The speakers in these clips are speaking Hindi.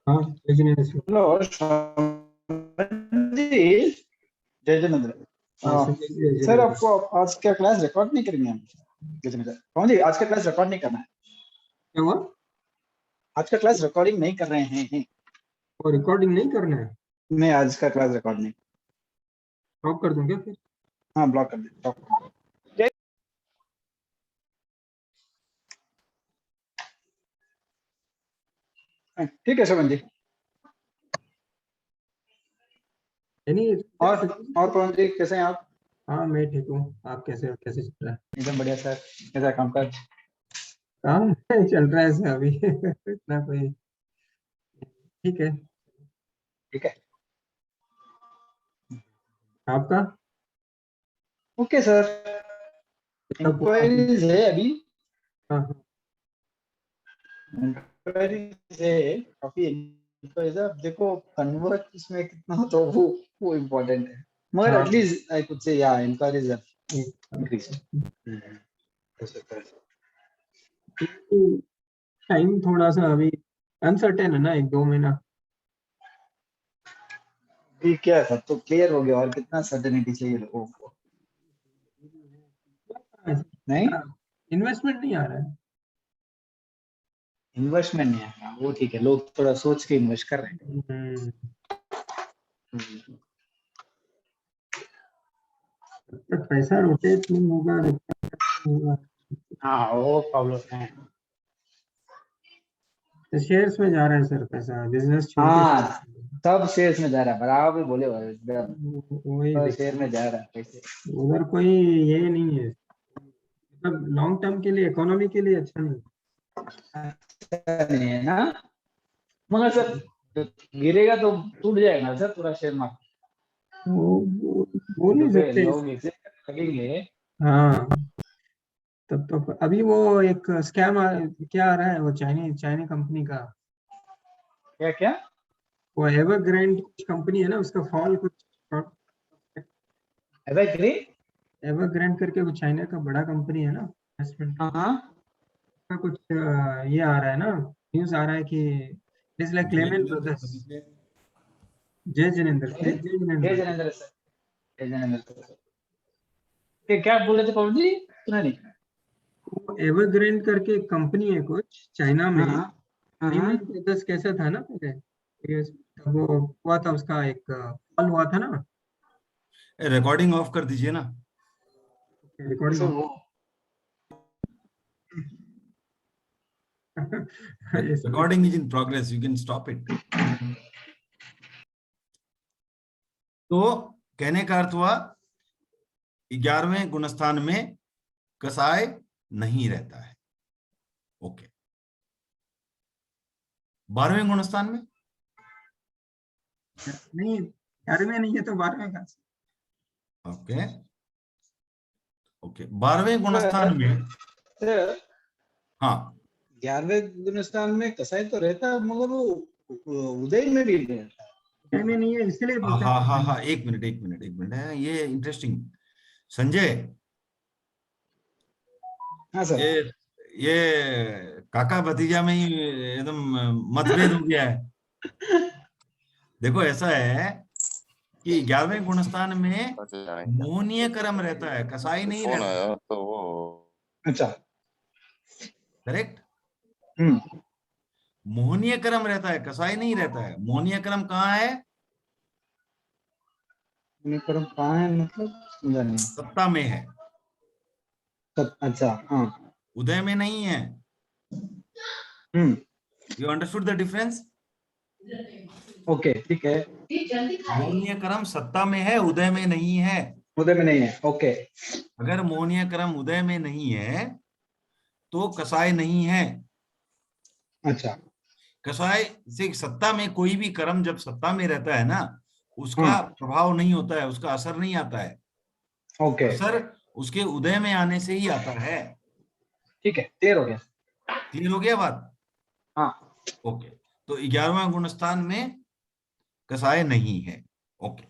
हाँ बिजनेस। हेलो जी। जय जिनेंद्र। संजय जी, जय सर जिनेंद्र। आपको आज का क्लास रिकॉर्ड नहीं करेंगे हम? जय जिनेंद्र पवन जी, आज का क्लास रिकॉर्ड नहीं करना है। क्या हुआ? आज का क्लास रिकॉर्डिंग नहीं कर रहे हैं। और रिकॉर्डिंग नहीं करना है? नहीं, आज का क्लास रिकॉर्ड नहीं। ड्रॉप कर दूं क्या फिर? हाँ, ब्लॉक कर दे, ब्लॉक कर दे। ठीक है शोभन जी। नहीं। और पवन जी कैसे हैं आप? हाँ मैं ठीक हूँ। आप कैसे हो? कैसे चल रहा है? एकदम बढ़िया सर। कैसा काम काज? काम चल रहा है ऐसे अभी इतना कोई। ठीक है। ठीक है। आपका? Okay sir. कब हुआ अभी? इंक्वायरीज है अभी। हाँ हाँ। इंक्वायरीज है। काफी इंक्वायरीज है। अब देखो कन्वर्ट इसमें कितना हो तो वो इम्पोर्टेंट है। मगर हाँ, एटलीस्ट आई कुड से या इंक्वायरीज एक- इंक्रीज। हो सकता है। टाइम थोड़ा सा अभी अनसर्टेन है ना, 1-2 महीना। ये क्या था तो क्लियर हो गया, और कितना सर्टेनिटी चाहिए लोगों को? नहीं, इन्वेस्टमेंट नहीं आ रहा है। इन्वेस्टमेंट नहीं आया वो ठीक है, लोग थोड़ा सोच के इन्वेस्ट कर रहे हम्म, हैं। जब तक पैसा रोटेट नहीं होगा तब तक नहीं होगा। हाँ, वो प्रॉब्लम है। तो शेयर्स में जा रहा है सर पैसा, बिजनेस छोड़ के हाँ, शेयर। सब शेयर्स में जा रहा है, बराबर बोले हो एकदम। वही सब देख। शेयर में जा रहा है पैसे। उधर कोई ये नहीं है, मतलब लॉन्ग टर्म के लिए, इकोनॉमी के लिए अच्छा नहीं। अच्छा नहीं है ना। मगर सर गिरेगा तो टूट जाएगा ना सर पूरा शेयर मार्केट। वो बोल नहीं डूबे सकते। लोग ऐसे लगेंगे। हाँ, तब तो अभी वो एक स्कैम क्या आ रहा है, वो चाइनी कंपनी का। क्या क्या? वो एवरग्रैंड कुछ कंपनी है ना, उसका फॉल कुछ। एवरग्रीन। एवरग्रैंड करके वो चाइना का बड़ा कंपनी है ना, इन्वेस्टमेंट हाँ हाँ। का कुछ ये आ रहा है ना, न्यूज आ रहा है कि इट्स लाइक जय लेमन जिनेंद्र ब्रदर्स। कभी से। जय जिनेंद्र, क्या जी? जय जय जिनेंद्र। जिनेंद्र सर। जय जिनेंद्र सर। क्या बोल रहे थे पवन जी, सुना नहीं। वो एवरग्रैंड करके एक कंपनी है कुछ चाइना में। हाँ हाँ। हाँ लेमन हाँ। ब्रदर्स कैसा था ना पहले, तब वो हुआ था, उसका एक फॉल हुआ था ना। रिकॉर्डिंग ऑफ कर दीजिए ना। Recording sir of. वो इसमें recording is in progress, you can stop it. तो कहने का अर्थ हुआ 11वें गुणस्थान में कसाय नहीं रहता है। ओके। 12वें गुणस्थान में। नहीं, 11वें नहीं है तो 12वें का। ओके। ओके, 12वें गुणस्थान में। सर हाँ 11वें गुणस्थान में कसाई तो रहता है, मगर वो उदय में भी रहता है। में नहीं है इसलिए हाँ बोलते हाँ हाँ हैं। हाँ, एक मिनट एक मिनट एक मिनट है, ये इंटरेस्टिंग। संजय, हाँ सर। ये ये काका भतीजा में ही एकदम मतभेद हो गया है। देखो ऐसा है कि 11वें गुणस्थान में मोहनीय कर्म रहता है, कसाई नहीं फोन रहता। आया तो वो अच्छा। करेक्ट। हम्म। मोहनीय कर्म रहता है, कसाई नहीं रहता है। मोहनीय कर्म कहाँ है? कर्म कहाँ है मतलब? समझा नहीं। सत्ता में है, अच्छा हाँ। उदय में नहीं है। Hmm. You understood the difference? Okay ठीक है। मोहनीय कर्म सत्ता में है, उदय में नहीं है। उदय में नहीं है, ओके। अगर मोहनीय कर्म उदय में नहीं है तो कसाय नहीं है। अच्छा। कसाय से सत्ता में कोई भी कर्म जब सत्ता में रहता है ना, हाँ। उसका प्रभाव नहीं होता है, उसका असर नहीं आता है। ओके असर उसके उदय में आने से ही आता है। ठीक है, क्लियर हो गया। क्लियर हो गया बात? हाँ। ओके। तो 11वां गुणस्थान में कसाय नहीं है। ओके।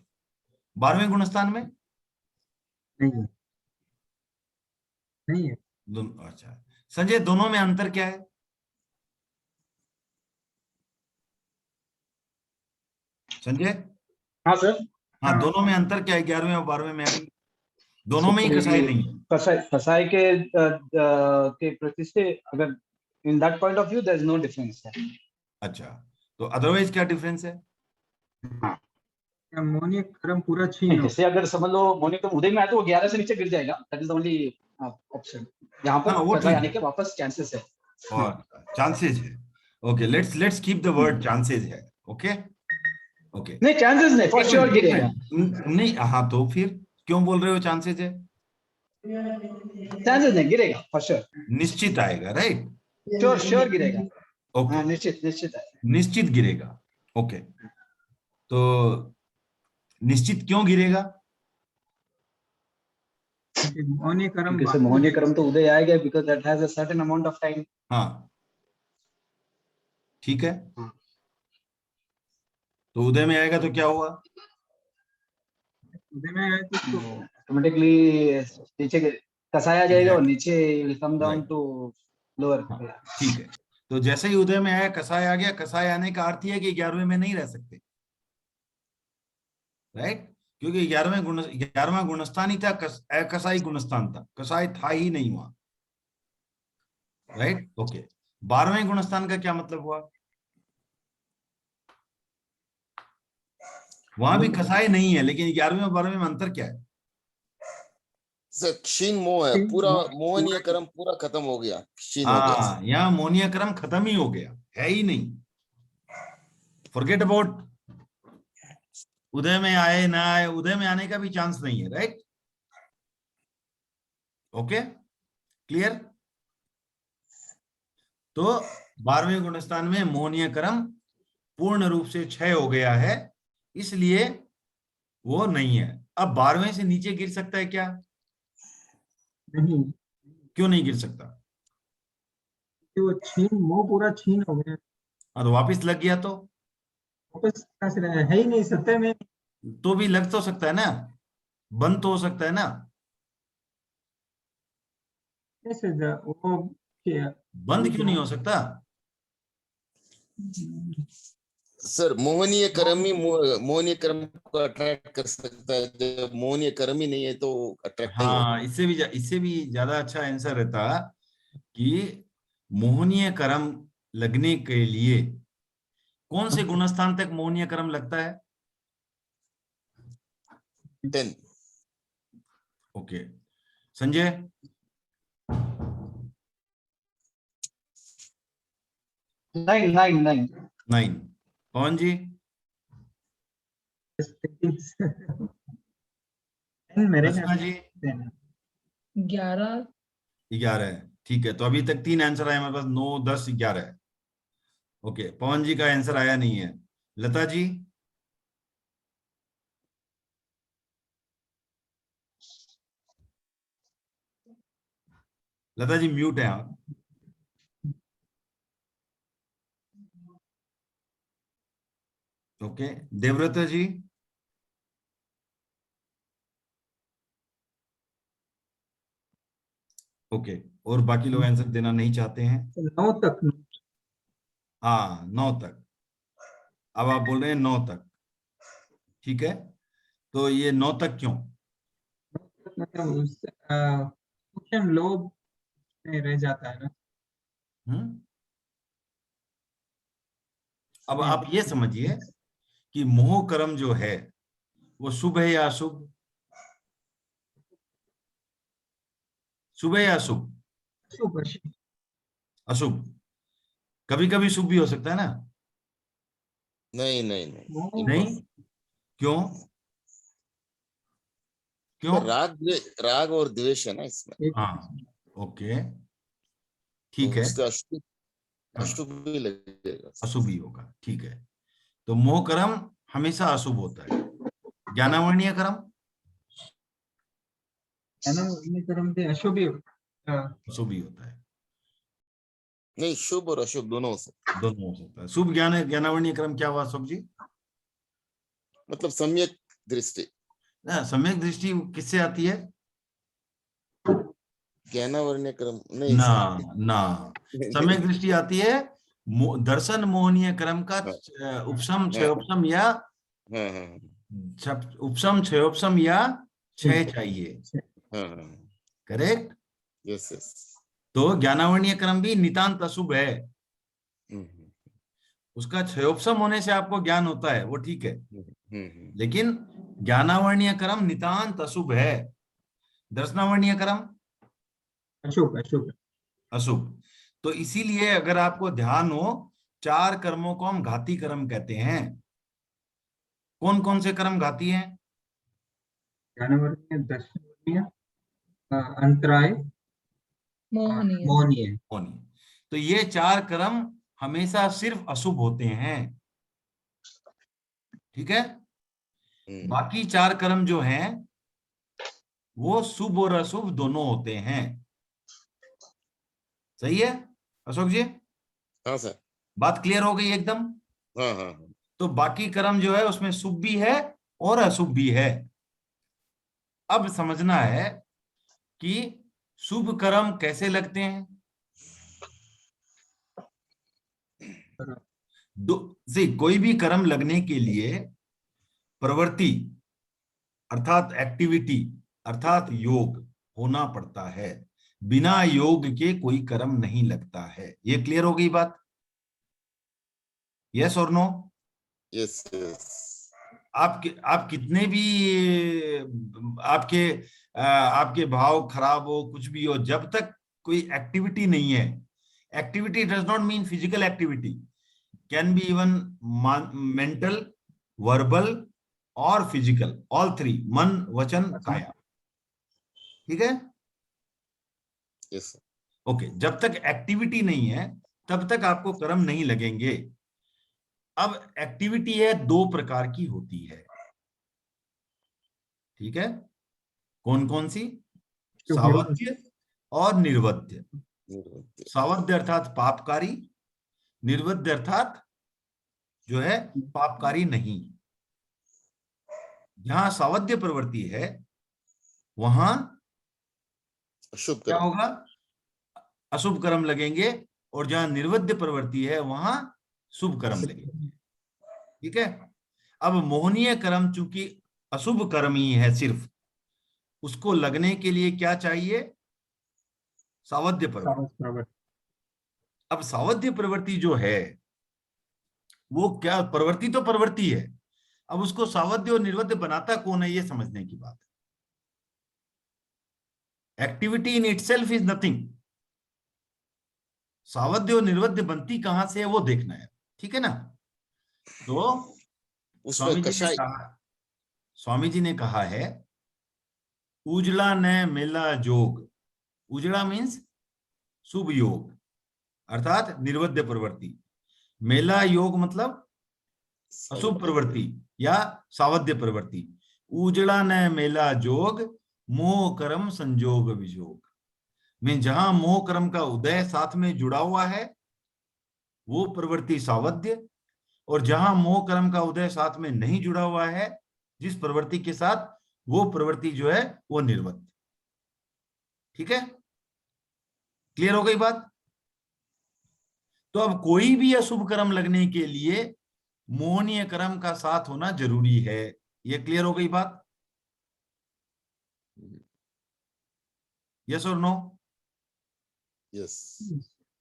12वें गुणस्थान में नहीं है, नहीं है। अच्छा संजय, दोनों में अंतर क्या है? संजय? हाँ सर। हाँ, दोनों में अंतर क्या है 11वें और 12वें में? अभी दोनों में ही कसाई नहीं है। कसाई के प्रति से अगर in that point of view there is no difference है। अच्छा, तो अदरवाइज क्या डिफरेंस है? हाँ, मोहनीय क्रम पूरा छीन हो। जैसे अगर समझ लो मोहनीय क्रम उदय में आए तो वो 11 से नीचे गिर जाएगा, दैट इज ओनली ऑप्शन। यहाँ पर हाँ, वो कसाई ठीक आने है, के वापस चांसेस है। और चांसेस है। Okay, let's keep the word chances है। ओके ओके, नहीं चांसेस नहीं, फॉर श्योर गिरेगा। नहीं, हाँ तो फिर क्यों बोल रहे हो चांसेस है? चांसेस नहीं, गिरेगा फॉर श्योर। निश्चित आएगा, राइट? श्योर श्योर गिरेगा। ओके, हाँ, निश्चित निश्चित है। निश्चित गिरेगा। ओके, तो निश्चित क्यों गिरेगा? मोहनीय क्रम क्योंकि मोहनीय क्रम तो उदय आएगा because that has a certain amount of time. हाँ, ठीक है, तो उदय में आएगा तो क्या हुआ? उदय में आए तो ऑटोमेटिकली नीचे कसाई आ जाएगा और नीचे will come down Right. To lower. ठीक है, तो जैसे ही उदय में आया कसाय आ गया। कसाय आने का अर्थ है कि 11वें में नहीं रह सकते, राइट? क्योंकि 11वां गुणस्थान ही था, कसाई गुणस्थान था, कसाय था ही नहीं वहां, राइट? ओके, 12वें गुणस्थान का क्या मतलब हुआ? वहां भी कसाय नहीं है, लेकिन 11वें और 12वें में अंतर क्या है? सर क्षीण मोह है, पूरा मोहनीय क्रम पूरा खत्म हो गया, क्षीण हो गया। हाँ, यहाँ मोहनीय क्रम खत्म ही हो गया, है ही नहीं। फॉरगेट अबाउट उदय में आए ना आए, उदय में आने का भी चांस नहीं है, राइट? Okay, clear? तो 12वें गुणस्थान में मोहनीय क्रम पूर्ण रूप से क्षय हो गया है, इसलिए वो नहीं है। अब 12वें से नीचे गिर सकता है क्या? नहीं, क्यों नहीं गिर सकता? वो छीन मोह पूरा छीन हो गया। हाँ, तो वापिस लग गया तो वापस कहाँ से रहा है ही नहीं सत्य में। तो भी लग तो सकता है ना, बंद तो हो सकता है ना। कैसे वो क्या बंद क्यों नहीं हो सकता? सर मोहनीय क्रम ही मोहनीय क्रम को अट्रैक्ट कर सकता है, जब मोहनीय क्रम ही नहीं है तो अट्रैक्ट नहीं होगा। हाँ, इससे भी ज्यादा अच्छा आंसर रहता कि मोहनीय क्रम लगने के लिए कौन से गुणस्थान तक मोहनीय क्रम लगता है? 10। ओके, संजय? 9। 9। पवन जी? मेरे रचना जी? 11। 11 है, ठीक है। तो अभी तक 3 आंसर आए हमारे पास, 9, 10, 11 है। ओके, पवन जी का आंसर आया नहीं है। लता जी? लता जी म्यूट है आप। ओके, देवव्रत जी? ओके, और बाकी लोग आंसर देना नहीं चाहते हैं। 9 तक। हाँ, 9 तक। अब आप बोल रहे हैं 9 तक, ठीक है। तो ये 9 तक क्यों? मतलब सूक्ष्म लोभ में रह जाता है ना। अब आप ये समझिए कि मोह कर्म जो है वो शुभ है या अशुभ? शुभ है या अशुभ? अशुभ। कभी कभी शुभ भी हो सकता है ना? नहीं नहीं नहीं, नहीं, क्यों? क्यों? राग और द्वेष है ना इसमें। हाँ, ओके, ठीक तो है। उसका अशुभ भी लगेगा। अशुभ ही होगा, ठीक है। तो मोह कर्म हमेशा अशुभ होता है। ज्ञानावर्णीय कर्म कर्म से अशुभ ही शुभ ही होता है। नहीं, शुभ और अशुभ दोनों हो सकते, दोनों हो सकता है। शुभ ज्ञानावर्णीय कर्म क्या हुआ शुभ जी? मतलब सम्यक दृष्टि। सम्यक दृष्टि किससे आती है? ज्ञानावर्ण्य क्रम नहीं ना सर। ना, सम्यक दृष्टि आती है दर्शन मोहनीय कर्म का उपशम, क्षयोपशम या हाँ हाँ उपसम क्षयोपसम या क्षय चाहिए, हाँ हाँ, करेक्ट। यस यस, तो ज्ञानावर्णीय क्रम भी नितांत अशुभ है, उसका क्षयोपसम होने से आपको ज्ञान होता है, वो ठीक है, लेकिन ज्ञानावर्णीय क्रम नितांत अशुभ है। दर्शनावर्णीय क्रम अशुभ अशुभ। अशुभ। तो इसीलिए अगर आपको ध्यान हो, 4 कर्मों को हम घाती कर्म कहते हैं। कौन कौन से कर्म घाती हैं? ज्ञानवर्णीय, दर्शनवर्णीय, अंतराय, मोहनीय। मोहनीय। होनी। तो ये 4 कर्म हमेशा सिर्फ अशुभ होते हैं, ठीक है। बाकी 4 कर्म जो हैं वो शुभ और अशुभ दोनों होते हैं। सही है अशोक जी? हाँ सर, बात क्लियर हो गई एकदम? हाँ हाँ हाँ, तो बाकी कर्म जो है उसमें शुभ भी है और अशुभ भी है। अब समझना है कि शुभ कर्म कैसे लगते हैं। कोई भी कर्म लगने के लिए प्रवृत्ति अर्थात एक्टिविटी अर्थात योग होना पड़ता है, बिना योग के कोई कर्म नहीं लगता है। ये क्लियर हो गई बात? यस और नो? यस यस, आप कितने भी आपके भाव खराब हो, कुछ भी हो, जब तक कोई एक्टिविटी नहीं है, activity does not mean physical activity, can be even mental, verbal और फिजिकल, ऑल 3, मन वचन काया, ठीक है। यस सर, ओके, जब तक एक्टिविटी नहीं है तब तक आपको कर्म नहीं लगेंगे। अब एक्टिविटी है 2 प्रकार की होती है, ठीक है। कौन कौन सी? सावध्य और निर्वध्य। सावध्य अर्थात पापकारी, निर्वध्य अर्थात जो है पापकारी नहीं। जहां सावध्य प्रवृत्ति है वहां अशुभ क्या कर्म, होगा? अशुभ कर्म लगेंगे, और जहां निर्वध्य प्रवृत्ति है वहां शुभ कर्म लगेंगे, ठीक है। अब मोहनीय कर्म चूंकि अशुभ कर्म ही है सिर्फ, उसको लगने के लिए क्या चाहिए? सावध्य प्रवृत्ति। अब सावध्य प्रवृत्ति जो है वो क्या, प्रवृत्ति तो प्रवृत्ति है, अब उसको सावध्य और निर्वध्य बनाता कौन है, ये समझने की बात है। Activity in itself is nothing, सावध्य और निर्वध्य बनती कहां से है वो देखना है, ठीक है ना। तो उसमें कषाय, स्वामी जी ने कहा है उजला न मेला जोग। उजला मीन्स शुभ योग अर्थात निर्वध्य प्रवृत्ति, मेला योग मतलब अशुभ प्रवृत्ति या सावध्य प्रवृत्ति। उजड़ा न मेला जोग, मोह कर्म संजोग विजोग। में जहां मोह कर्म का उदय साथ में जुड़ा हुआ है वो प्रवृत्ति सावध्य, और जहां मोह कर्म का उदय साथ में नहीं जुड़ा हुआ है जिस प्रवृत्ति के साथ, वो प्रवृत्ति जो है वो निर्वध्य, ठीक है। क्लियर हो गई बात? तो अब कोई भी अशुभ कर्म लगने के लिए मोहनीय कर्म का साथ होना जरूरी है। ये क्लियर हो गई बात? यस और no? Yes,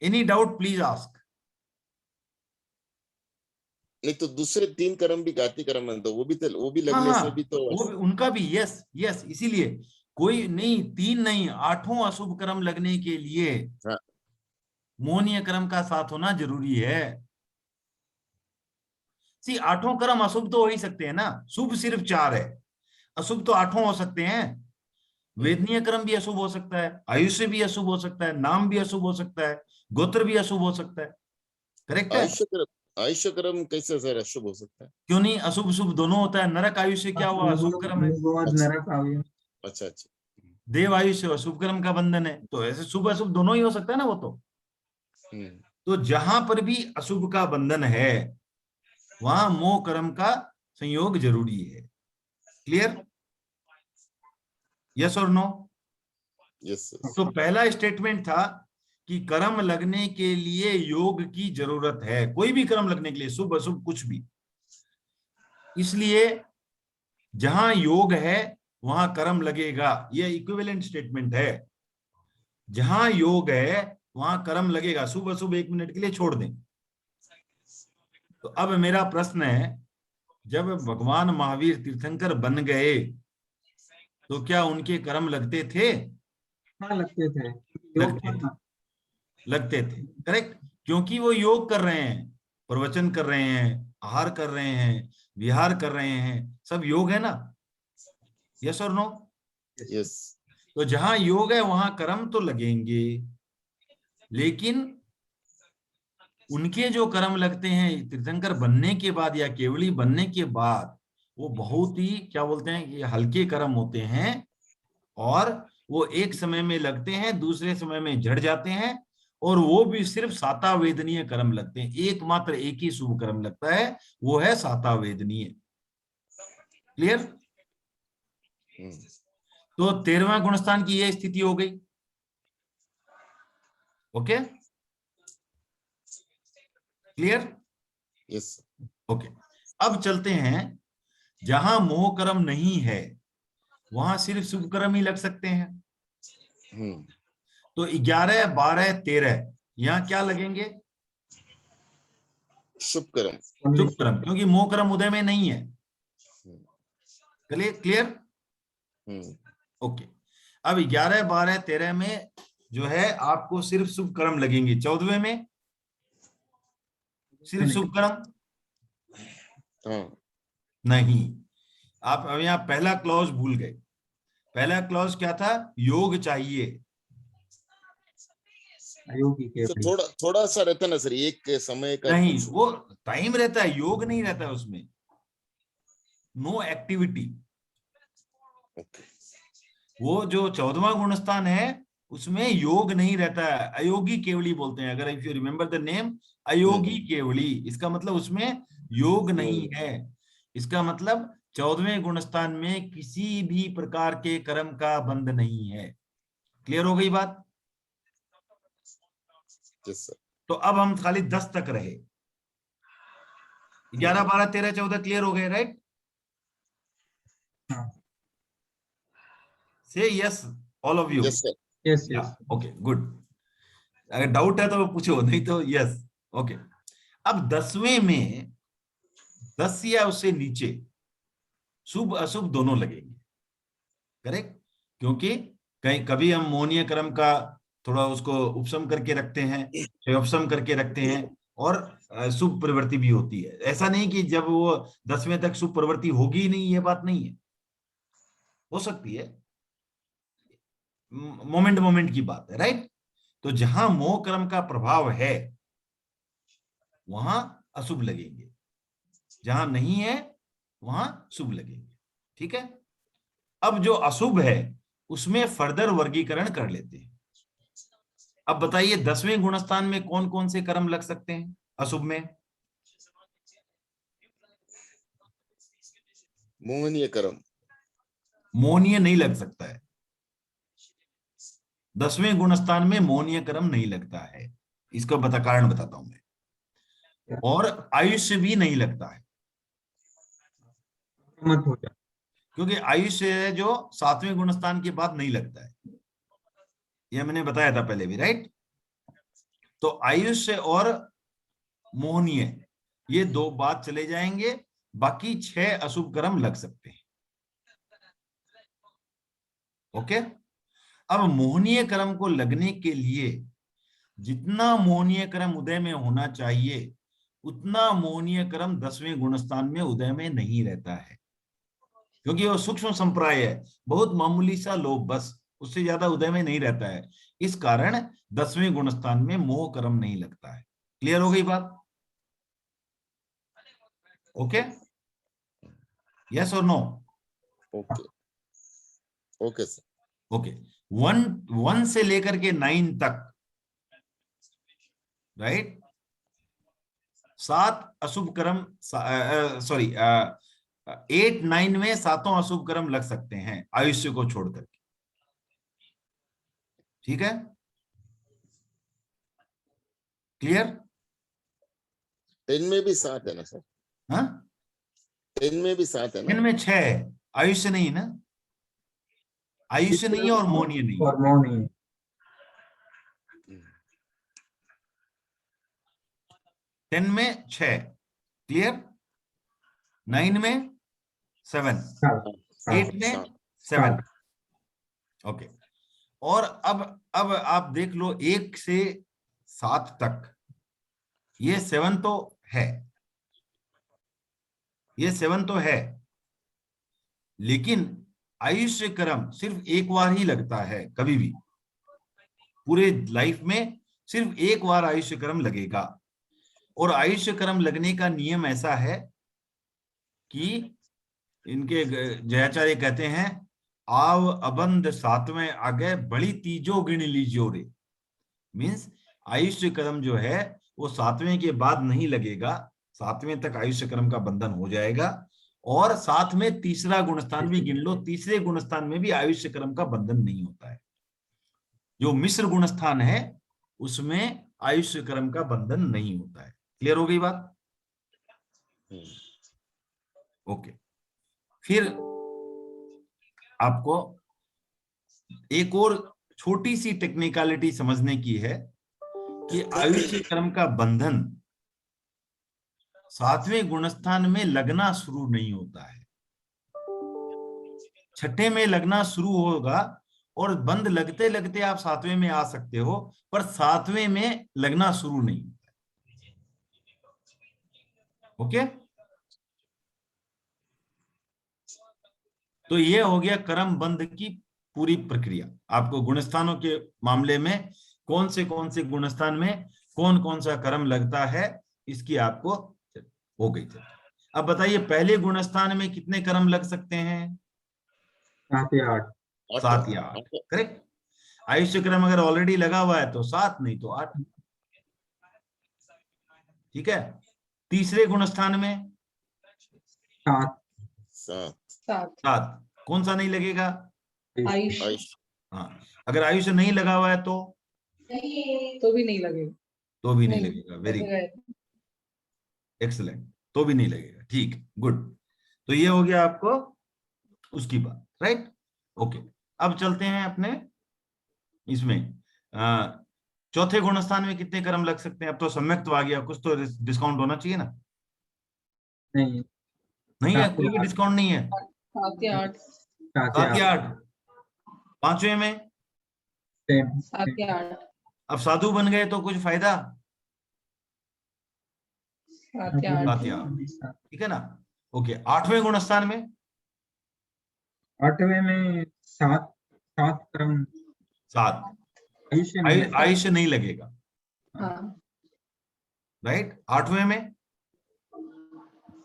any doubt please ask. नहीं तो दूसरे 3 कर्म भी घाती कर्म है, तो वो भी लगने से भी तो वो भी, उनका भी यस यस। इसीलिए कोई नहीं, 3 नहीं, 8 अशुभ कर्म लगने के लिए हाँ, मोहनीय कर्म का साथ होना जरूरी है। 8 कर्म अशुभ तो हो ही सकते हैं ना, शुभ सिर्फ 4 है, अशुभ तो 8 हो सकते हैं। वेदनीय कर्म भी अशुभ हो सकता है, आयुष्य भी अशुभ हो सकता है, नाम भी अशुभ हो सकता है, गोत्र भी अशुभ हो सकता है, करेक्ट है। आयुष्य कर्म कैसे सर अशुभ हो सकता है? क्यों नहीं, अशुभ शुभ दोनों होता है। नरक आयुष्य क्या हुआ? अशुभ कर्म है। नरक आयु। अच्छा अच्छा, देव आयुष्य अशुभ कर्म का बंधन है, तो ऐसे शुभ अशुभ दोनों ही हो सकता है ना वो तो जहां पर भी अशुभ का बंधन है वहां मोह कर्म का संयोग जरूरी है। क्लियर? यस और नो? यस तो पहला स्टेटमेंट था कि कर्म लगने के लिए योग की जरूरत है, कोई भी कर्म लगने के लिए, शुभ अशुभ कुछ भी। इसलिए जहां योग है वहां कर्म लगेगा, ये इक्विवेलेंट स्टेटमेंट है। जहां योग है वहां कर्म लगेगा। शुभ अशुभ 1 मिनट के लिए छोड़ दें। तो अब मेरा प्रश्न है, जब भगवान महावीर तीर्थंकर बन गए तो क्या उनके कर्म लगते थे? हाँ लगते थे, योग था ना। लगते थे, करेक्ट। क्योंकि वो योग कर रहे हैं, प्रवचन कर रहे हैं, आहार कर रहे हैं, विहार कर रहे हैं, सब योग है ना। यस और नो? यस। तो जहां योग है वहां कर्म तो लगेंगे, लेकिन उनके जो कर्म लगते हैं तीर्थंकर बनने के बाद या केवली बनने के बाद, वो बहुत ही क्या बोलते हैं कि हल्के कर्म होते हैं, और वो एक समय में लगते हैं, दूसरे समय में झड़ जाते हैं, और वो भी सिर्फ सातावेदनीय कर्म लगते हैं। एकमात्र एक ही शुभ कर्म लगता है, वो है सातावेदनीय। क्लियर? तो 13वां गुणस्थान की यह स्थिति हो गई। Okay, clear? यस। ओके, अब चलते हैं, जहां मोह कर्म नहीं है वहां सिर्फ शुभ कर्म ही लग सकते हैं। तो 11, 12, 13 यहाँ क्या लगेंगे? शुभ कर्म। शुभ कर्म, क्योंकि मोह कर्म उदय में नहीं है। क्लियर? ओके, अब 11, 12, 13 में जो है आपको सिर्फ शुभ कर्म लगेंगे। 14वें में सिर्फ शुभ कर्म नहीं। आप अब यहाँ पहला क्लॉज भूल गए। पहला क्लॉज क्या था? योग चाहिए। अयोगी के तो थोड़ा सा रहता ना सर, एक समय का नहीं, कुछ वो टाइम रहता है, योग नहीं रहता है उसमें। No activity. वो जो 14वां गुणस्थान है उसमें योग नहीं रहता है, अयोगी केवली बोलते हैं। अगर if you remember the name, अयोगी केवली, इसका मतलब उसमें योग नहीं है। इसका मतलब 14वें गुणस्थान में किसी भी प्रकार के कर्म का बंध नहीं है। क्लियर हो गई बात? तो अब हम खाली 10 तक रहे। 11, 12, 13, 14 क्लियर हो गए, राइट? से yes all of you. Yes sir. Yes yes. Okay, good. अगर डाउट है तो पूछो, नहीं तो यस। ओके, अब 10वें में 10 या उससे नीचे शुभ अशुभ दोनों लगेंगे, करेक्ट? क्योंकि कहीं कभी हम मोहनीय कर्म का थोड़ा उसको उपशम करके रखते हैं, उपशम करके रखते हैं, और शुभ प्रवृत्ति भी होती है। ऐसा नहीं कि जब वो 10वें तक शुभ प्रवृत्ति होगी ही नहीं, ये बात नहीं है, हो सकती है, मोमेंट मोमेंट की बात है, राइट? तो जहां मोह कर्म का प्रभाव है वहां अशुभ लगेंगे, जहां नहीं है वहां शुभ लगेंगे। ठीक है? अब जो अशुभ है उसमें फर्दर वर्गीकरण कर लेते हैं। अब बताइए 10वें गुणस्थान में कौन कौन से कर्म लग सकते हैं अशुभ में? मोहनीय कर्म। मोहनीय नहीं लग सकता है। 10वें गुणस्थान में मोहनीय कर्म नहीं लगता है। इसका कारण बताता हूं मैं। और आयुष्य भी नहीं लगता है, मत हो जाए, क्योंकि आयुष्य है जो 7वें गुणस्थान के बाद नहीं लगता है। यह मैंने बताया था पहले भी, राइट? तो आयुष्य और मोहनीय ये दो बात चले जाएंगे, बाकी 6 अशुभ कर्म लग सकते हैं। ओके, अब मोहनीय कर्म को लगने के लिए जितना मोहनीय कर्म उदय में होना चाहिए उतना मोहनीय कर्म 10वें गुणस्थान में उदय में नहीं रहता है, क्योंकि वो सूक्ष्म संप्राय है, बहुत मामूली सा लोभ, बस उससे ज्यादा उदय में नहीं रहता है। इस कारण 10वें गुणस्थान में मोह कर्म नहीं लगता है। क्लियर हो गई बात? ओके, यस और no? Okay okay sir. Okay, 1 से लेकर के 9 तक, राइट? 7 अशुभ कर्म, सॉरी 8, 9 में 7 अशुभ कर्म लग सकते हैं आयुष्य को छोड़कर के। ठीक है? क्लियर? 10 में भी 7 है ना सर? हाँ, 10 में भी 7 है ना? 10 में 6 है, आयुष्य नहीं ना, आयुष्य नहीं है और मोहनीय नहीं है। और मोहनीय। 10 में 6, क्लियर। 9 में 7, 8 में 7, ओके। और अब आप देख लो 1 से 7 तक, ये 7 तो है, ये 7 तो है, लेकिन आयुष्य क्रम सिर्फ एक बार ही लगता है, कभी भी पूरे लाइफ में सिर्फ एक बार आयुष्य क्रम लगेगा। और आयुष्य क्रम लगने का नियम ऐसा है कि इनके जयाचार्य कहते हैं, आव अबंध 7वें आगे बड़ी तीजो गिन लीजियो रे। मीन्स आयुष्य क्रम जो है वो 7वें के बाद नहीं लगेगा, 7वें तक आयुष्य क्रम का बंधन हो जाएगा। और साथ में तीसरा गुणस्थान भी गिन लो, तीसरे गुणस्थान में भी आयुष्य क्रम का बंधन नहीं होता है। जो मिश्र गुणस्थान है उसमें आयुष्य क्रम का बंधन नहीं होता है। क्लियर हो गई बात? ओके। फिर आपको एक और छोटी सी टेक्निकलिटी समझने की है कि आयुष्य क्रम का बंधन 7वें गुणस्थान में लगना शुरू नहीं होता है, 6ठे में लगना शुरू होगा और बंद लगते लगते आप 7वें में आ सकते हो, पर 7वें में लगना शुरू नहीं होता है। ओके, तो ये हो गया क्रम बंध की पूरी प्रक्रिया। आपको गुणस्थानों के मामले में कौन से गुणस्थान में कौन कौन सा क्रम लगता है इसकी आपको हो गई थी। अब बताइए पहले गुणस्थान में कितने क्रम लग सकते हैं? 7 या 8। 7 या 8, करेक्ट। आयुष्य क्रम अगर ऑलरेडी लगा हुआ है तो 7, नहीं तो 8। ठीक है। तीसरे गुणस्थान में 7। 7, कौन सा नहीं लगेगा? आयुष्य हाँ, अगर आयुष्य नहीं लगा हुआ है तो भी नहीं लगेगा। तो भी नहीं लगेगा। वेरी एक्सलेंट, तो भी नहीं लगेगा। ठीक, गुड। तो ये हो गया आपको उसकी बात, राइट। ओके, अब चलते हैं अपने इसमें चौथे गुणस्थान में कितने क्रम लग सकते हैं? अब तो सम्यक तो आ गया, कुछ तो डिस्काउंट होना चाहिए ना? नहीं है, कोई भी डिस्काउंट नहीं है। 7 या 8। 7 या 8। पांचवें में 7 या 8। अब साधु बन गए तो कुछ फायदा? 7 या 8। ठीक है ना। ओके, 8वें गुणस्थान में 8वें में 7 क्रम 7 आयुष्य नहीं लगेगा, हाँ, राइट। 8वें में,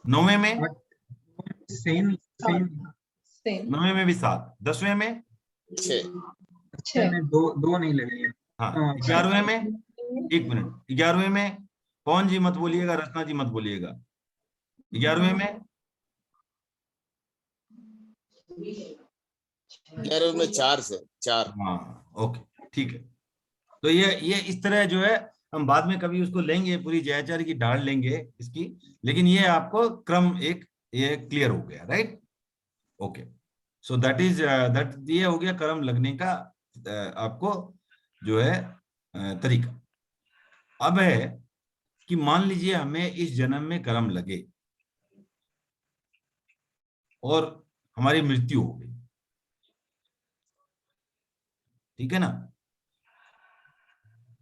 9वें में सेम। 9वें में भी 7, 10वें में 6 में दो नहीं लगेंगे। हाँ, 11वें में, एक मिनट, 11वें में पवन जी मत बोलिएगा, रचना जी मत बोलिएगा। 11वें में 11 में 4। हाँ, ओके, ठीक है। तो ये इस तरह जो है हम बाद में कभी उसको लेंगे, पूरी जयाचार्य की ढाल लेंगे इसकी, लेकिन ये आपको क्रम एक ये क्लियर हो गया, right. Okay, so that is that ये हो गया क्रम लगने का आपको जो है तरीका। अब है कि मान लीजिए हमें इस जन्म में क्रम लगे और हमारी मृत्यु हो गई, ठीक है ना।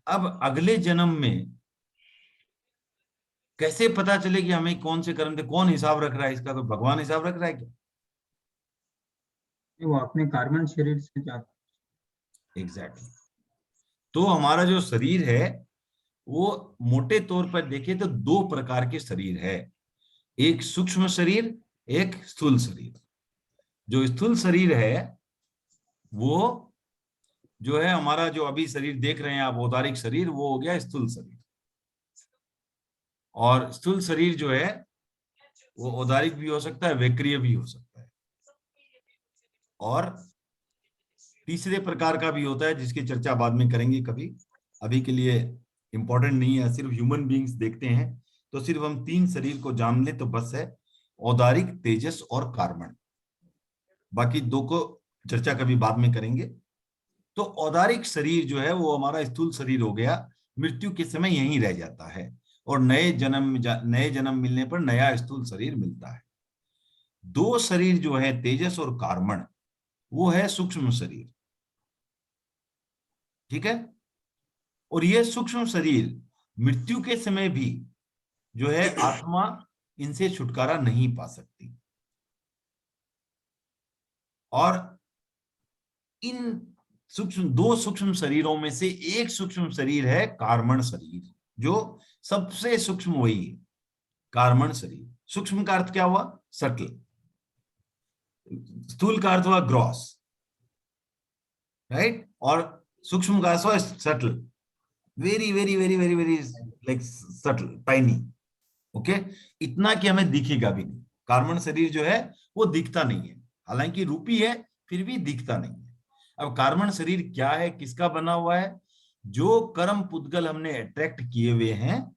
अब अगले जन्म में कैसे पता चले कि हमें कौन से कर्म थे? कौन हिसाब रख रहा है इसका? कोई भगवान हिसाब रख रहा है क्या? वो अपने कार्बन शरीर से जाता। एग्जैक्टली। तो हमारा जो शरीर है वो मोटे तौर पर देखे तो 2 प्रकार के शरीर है, एक सूक्ष्म शरीर, एक स्थूल शरीर। जो स्थूल शरीर है वो जो है हमारा जो अभी शरीर देख रहे हैं आप, औदारिक शरीर, वो हो गया स्थूल शरीर। और स्थूल शरीर जो है वो औदारिक भी हो सकता है, वैक्रिय भी हो सकता है, और तीसरे प्रकार का भी होता है जिसकी चर्चा बाद में करेंगे कभी, अभी के लिए इंपॉर्टेंट नहीं है। सिर्फ ह्यूमन बीइंग्स देखते हैं तो सिर्फ हम 3 शरीर को जान ले तो बस है। औदारिक, तेजस और कार्बन। बाकी दो को चर्चा कभी बाद में करेंगे। तो औदारिक शरीर जो है वो हमारा स्थूल शरीर हो गया, मृत्यु के समय यहीं रह जाता है और नए जन्म मिलने पर नया स्थूल शरीर मिलता है। दो शरीर जो है तेजस और कार्बन, वो है सूक्ष्म शरीर, ठीक है। और ये सूक्ष्म शरीर मृत्यु के समय भी जो है आत्मा इनसे छुटकारा नहीं पा सकती। और इन दो सूक्ष्म शरीरों में से एक सूक्ष्म शरीर है कार्बन शरीर, जो सबसे सूक्ष्म वही है, कार्बन शरीर। सूक्ष्म का अर्थ क्या हुआ? सटल। स्थूल का अर्थ हुआ ग्रॉस, राइट। और सूक्ष्म का अर्थ हुआ subtle, very very very very very like subtle, tiny. Okay, इतना कि हमें दिखेगा भी नहीं। कार्बन शरीर जो है वो दिखता नहीं है, हालांकि रूपी है फिर भी दिखता नहीं है। अब कार्बन शरीर क्या है, किसका बना हुआ है? जो कर्म पुद्गल हमने अट्रैक्ट किए हुए हैं,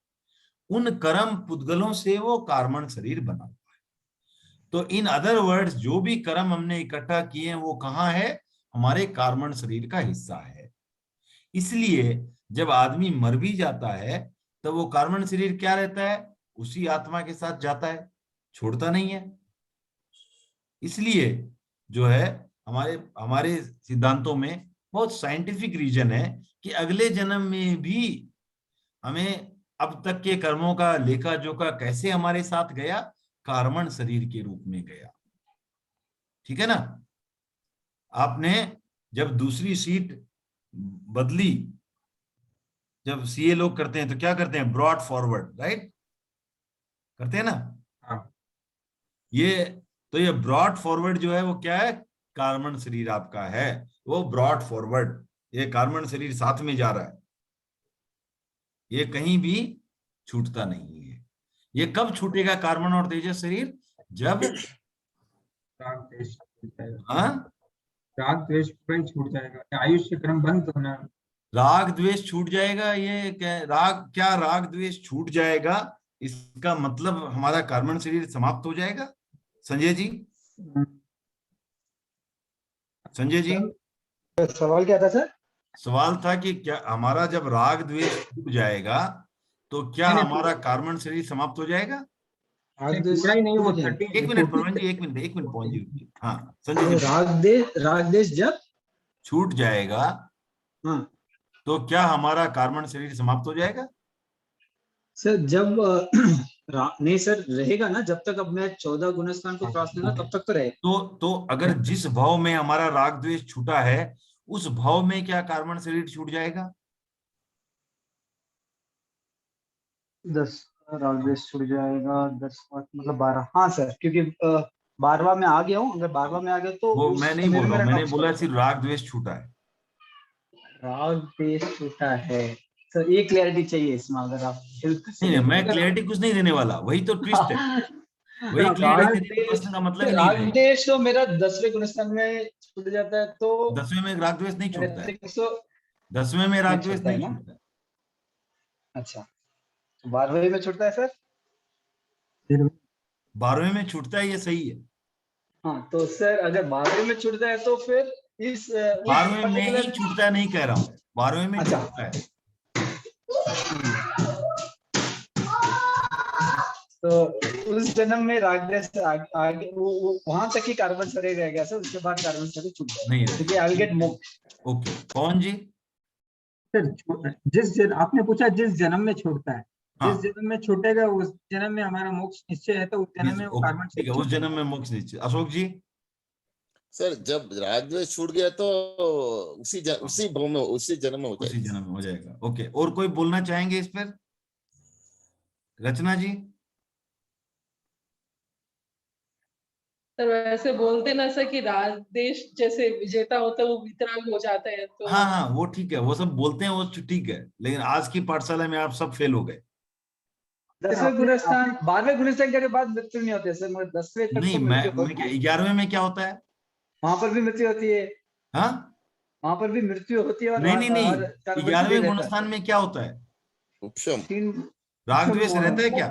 उन कर्म पुद्गलों से वो कार्बन शरीर बना हुआ है। तो इन अदर वर्ड्स, जो भी कर्म हमने इकट्ठा किए हैं वो कहाँ है? हमारे कार्बन शरीर का हिस्सा है। इसलिए जब आदमी मर भी जाता है तो वो कार्बन शरीर क्या रहता है? उसी आत्मा के साथ जाता है, छोड़ता नहीं है। इसलिए जो है हमारे हमारे सिद्धांतों में बहुत साइंटिफिक रीजन है कि अगले जन्म में भी हमें अब तक के कर्मों का लेखा जोखा कैसे हमारे साथ गया? कार्बन शरीर के रूप में गया, ठीक है ना। आपने जब दूसरी सीट बदली, जब सीए लोग करते हैं तो क्या करते हैं? ब्रॉड फॉरवर्ड, राइट, करते हैं ना। हाँ। ये ब्रॉड फॉरवर्ड जो है वो क्या है? कार्बन शरीर आपका है, वो ब्रॉड फॉरवर्ड, ये कार्बन शरीर साथ में जा रहा है, ये कहीं भी छूटता नहीं है। ये कब छूटेगा कार्बन और तेजस शरीर? जब राग द्वेष छूट जाएगा। हाँ, राग द्वेष पूरा ही छूट जाएगा, आयुष्य क्रम बंद होना। राग द्वेष छूट जाएगा। ये राग द्वेष छूट जाएगा, इसका मतलब हमारा कार्बन शरीर समाप्त हो जाएगा। संजय जी, संजय जी, सवाल क्या था सर? सवाल था कि क्या हमारा जब राग द्वेष छूट जाएगा तो क्या नहीं, हमारा कार्बन शरीर समाप्त हो जाएगा? पूरा ही नहीं, वो 30 एक मिनट पवन जी, एक मिनट पवन जी। हाँ संजय जी, राग देश जब छूट जाएगा हाँ तो क्या हमारा कार्बन शरीर समाप्त हो जाएगा? सर, जब नहीं सर, रहेगा ना जब तक अब मैं 14 गुणस्थान को क्रॉस नहीं तब तक तो रहेगा। तो अगर जिस भाव में हमारा राग द्वेष छूटा है उस भाव में क्या कार्बन शरीर छूट जाएगा? 10 राग देश छूट जाएगा, 10 मतलब 12। हाँ सर, क्योंकि 12वां में आ गया हूँ। अगर 12वां में आ गया तो वो उस मैं नहीं समय बोल रहा हूँ, मेरा मैंने नॉक्स बोला पड़ेगा। सिर्फ राग द्वेष छूटा है। राग देश छूटा है सर, ये क्लैरिटी चाहिए इसमें, अगर आप हेल्प कर नहीं, सकें। मैं क्लैरिटी कुछ नहीं देने वाला, वही तो ट्विस्ट है। वही क्लैरिटी देने के प्रश्न का मतलब ही नहीं है। राग देश तो मेरा 10वें गुणस्थान में छूट जाता है, तो 10वें में राग द्वेष नहीं छूटता है, 10वें 10वें में राग द्वेष छूटता है नहीं ना? छूटता है। अच्छा, तो 12वें में छूटता है सर? 12वें में छूटता है, ये सही है। हाँ, तो सर अगर 12वें में छूटता है तो फिर इस 12वें में ही छूटता है, नहीं कह रहा हूँ, 12वें में अच्छा। छूटता है। तो उस जन्म में रागदेश आगे वो वहां तक ही कार्बन शरीर रह गया सर, उसके बाद कार्बन शरीर छूट गया नहीं क्योंकि आई विल गेट मोक्ष। ओके, कौन जी? सर आपने पूछा जिस जन्म में छूटता है, हाँ, जिस जन्म में छूटेगा उस जन्म में हमारा मोक्ष निश्चय है, तो उस जन्म में वो कार्बन ठीक है, उस जन्म में मोक्ष निश्चित। अशोक जी? सर जब राग द्वेष छूट गया तो उसी भाव में, उसी जन्म में हो उसी जाएगा। जन्म में हो जाएगा। ओके, और कोई बोलना चाहेंगे इस पर? रचना जी? सर वैसे बोलते ना सर कि राज देश जैसे विजेता होता है वो वितराग हो जाता है, तो हाँ हाँ, वो ठीक है, वो सब बोलते हैं, वो ठीक है, लेकिन आज की पाठशाला में आप सब फेल हो गए। 10वें गुणस्थान 12वें गुणस्थान के बाद मृत्यु नहीं होती सर, मगर 10वें तक नहीं, तो मृत्यु होती है। 11वें में क्या होता है? वहां पर भी मृत्यु होती है, हाँ, वहां पर भी मृत्यु होती है, और नहीं, और कार्बन 11वें शरीर रहता गुणस्थान है। में क्या होता है? उपशम। राग द्वेष रहता है क्या?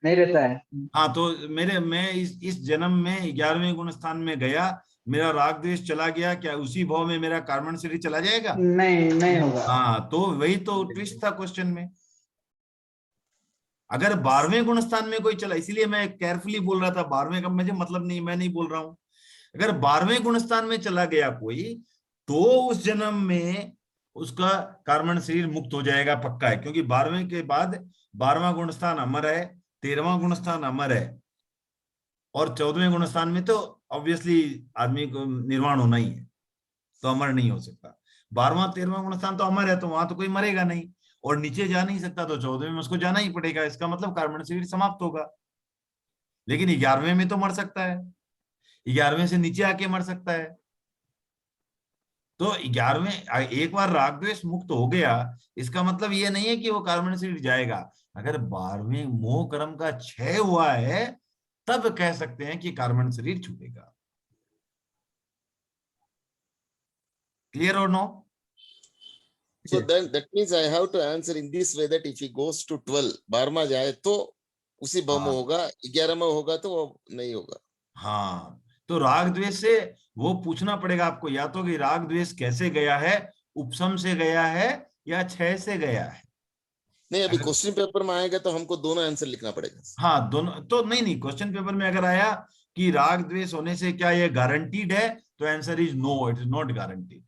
नहीं रहता है। हाँ, तो मैं इस जन्म में 11वें गुण स्थान में गया, मेरा राग द्वेष चला गया, क्या उसी भाव में मेरा कार्बन शरीर चला जाएगा? नहीं होगा। हाँ, तो वही तो ट्विस्ट था क्वेश्चन में। अगर 12वें गुण स्थान में कोई चला, इसीलिए मैं केयरफुली बोल रहा था, 12वें का मुझे मतलब नहीं, मैं नहीं बोल रहा हूं। अगर 12वें गुण स्थान में चला गया कोई, तो उस जन्म में उसका कार्बन शरीर मुक्त हो जाएगा, पक्का है। क्योंकि 12वें के बाद 12वां गुण स्थान अमर है, 13वां गुण स्थान अमर है, और 14वें गुण स्थान में तो ऑब्वियसली आदमी को निर्वाण होना ही है, तो अमर नहीं हो सकता। 12वां 13वां गुण स्थान तो अमर है, तो वहां तो कोई मरेगा नहीं, और नीचे जा नहीं सकता, तो 14वें में उसको जाना ही पड़ेगा। इसका मतलब कार्बन शरीर समाप्त होगा। लेकिन 11वें में तो मर सकता है, 11वें से नीचे आके मर सकता है। तो 11वें एक बार राग द्वेष मुक्त हो गया, इसका मतलब ये नहीं है कि वो कार्बन शरीर जाएगा। अगर 12वें मोह कर्म का क्षय हुआ है, तब कह सकते हैं कि कार्बन शरीर छूटेगा। क्लियर और no? So then that means I have to answer in this way that if he goes to 12, 12वां जाए तो उसी भाव में होगा, 11वां होगा तो वो नहीं होगा। हाँ, तो राग द्वेष से वो पूछना पड़ेगा आपको, या तो कि राग द्वेष कैसे गया है, उपशम से गया है या क्षय से गया है। नहीं, अभी क्वेश्चन पेपर में आएगा तो हमको दोनों आंसर लिखना पड़ेगा। हाँ, दोनों तो नहीं, क्वेश्चन पेपर में अगर आया कि राग द्वेष होने से क्या ये गारंटीड है, तो answer is no, it is not guaranteed,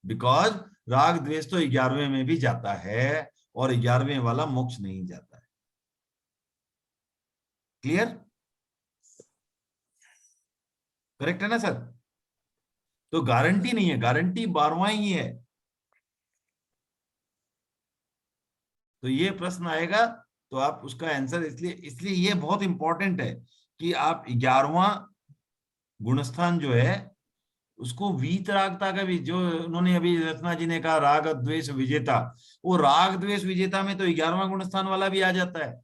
because राग द्वेष तो 11वें में भी जाता है, और 11वें वाला मोक्ष नहीं जाता है। क्लियर? करेक्ट है ना सर? तो गारंटी नहीं है, गारंटी 12वां ही है। तो ये प्रश्न आएगा तो आप उसका आंसर, इसलिए ये बहुत इंपॉर्टेंट है कि आप 11वां गुणस्थान जो है उसको वीतरागता का भी, जो उन्होंने अभी रत्ना जी ने कहा राग द्वेष विजेता, वो राग द्वेष विजेता में तो 11वां गुणस्थान वाला भी आ जाता है,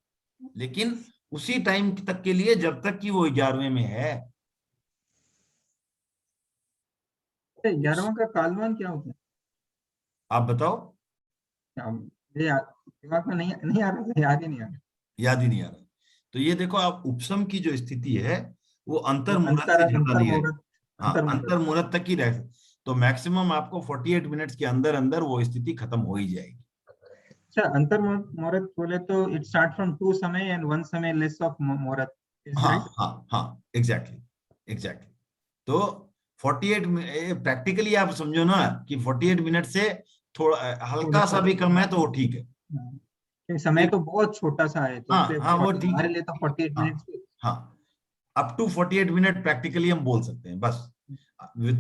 लेकिन उसी टाइम तक के लिए जब तक कि वो 11वें में है। 11वां का कालमान क्या होता है? आप बताओ। ये दिमाग में नहीं आ रहा था, याद ही नहीं आ रहा। याद ही नहीं आ रहा। तो ये देखो, आप उपशम की जो स्थिति है वो अंतर तो मुहूर्त से ज्यादा नहीं है। हाँ, अंतर अंतर मुहूर्त तक ही रह, तो मैक्सिमम आपको 48 मिनट्स के अंदर अंदर वो स्थिति खत्म हो ही जाएगी। अच्छा, अंतर मुहूर्त बोले तो इट स्टार्ट फ्रॉम 2 समय एंड 1 समय लेस ऑफ मुहूर्त। हाँ, एग्जैक्टली। तो 48 प्रैक्टिकली आप समझो ना कि 48 मिनट से थोड़ा हल्का सा भी कम है तो वो ठीक है। समय तो बहुत छोटा सा है, तो हाँ, वो ठीक हमारे है। लिए तो 48 मिनट्स। हाँ, अप टू 48 मिनट प्रैक्टिकली हम बोल सकते हैं बस।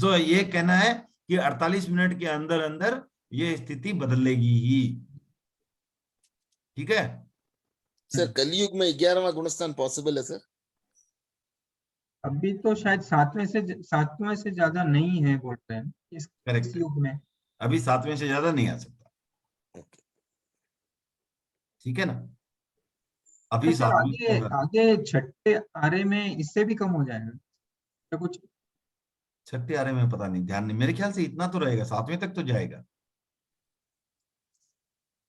तो ये कहना है कि 48 मिनट के अंदर अंदर ये स्थिति बदलेगी ही। ठीक है सर, कलयुग में 11वां गुणस्थान पॉसिबल है सर? अभी तो शायद 7वें से ज्यादा नहीं है बोल रहे हैं इस युग में। अभी 7वें से ज्यादा नहीं आ सकता। ठीक है ना? अभी सर, 7वें आगे छठे आरे में इससे भी कम हो जाएगा तो कुछ। छठे आरे में पता नहीं, ध्यान नहीं, मेरे ख्याल से इतना तो रहेगा, 7वें तक तो जाएगा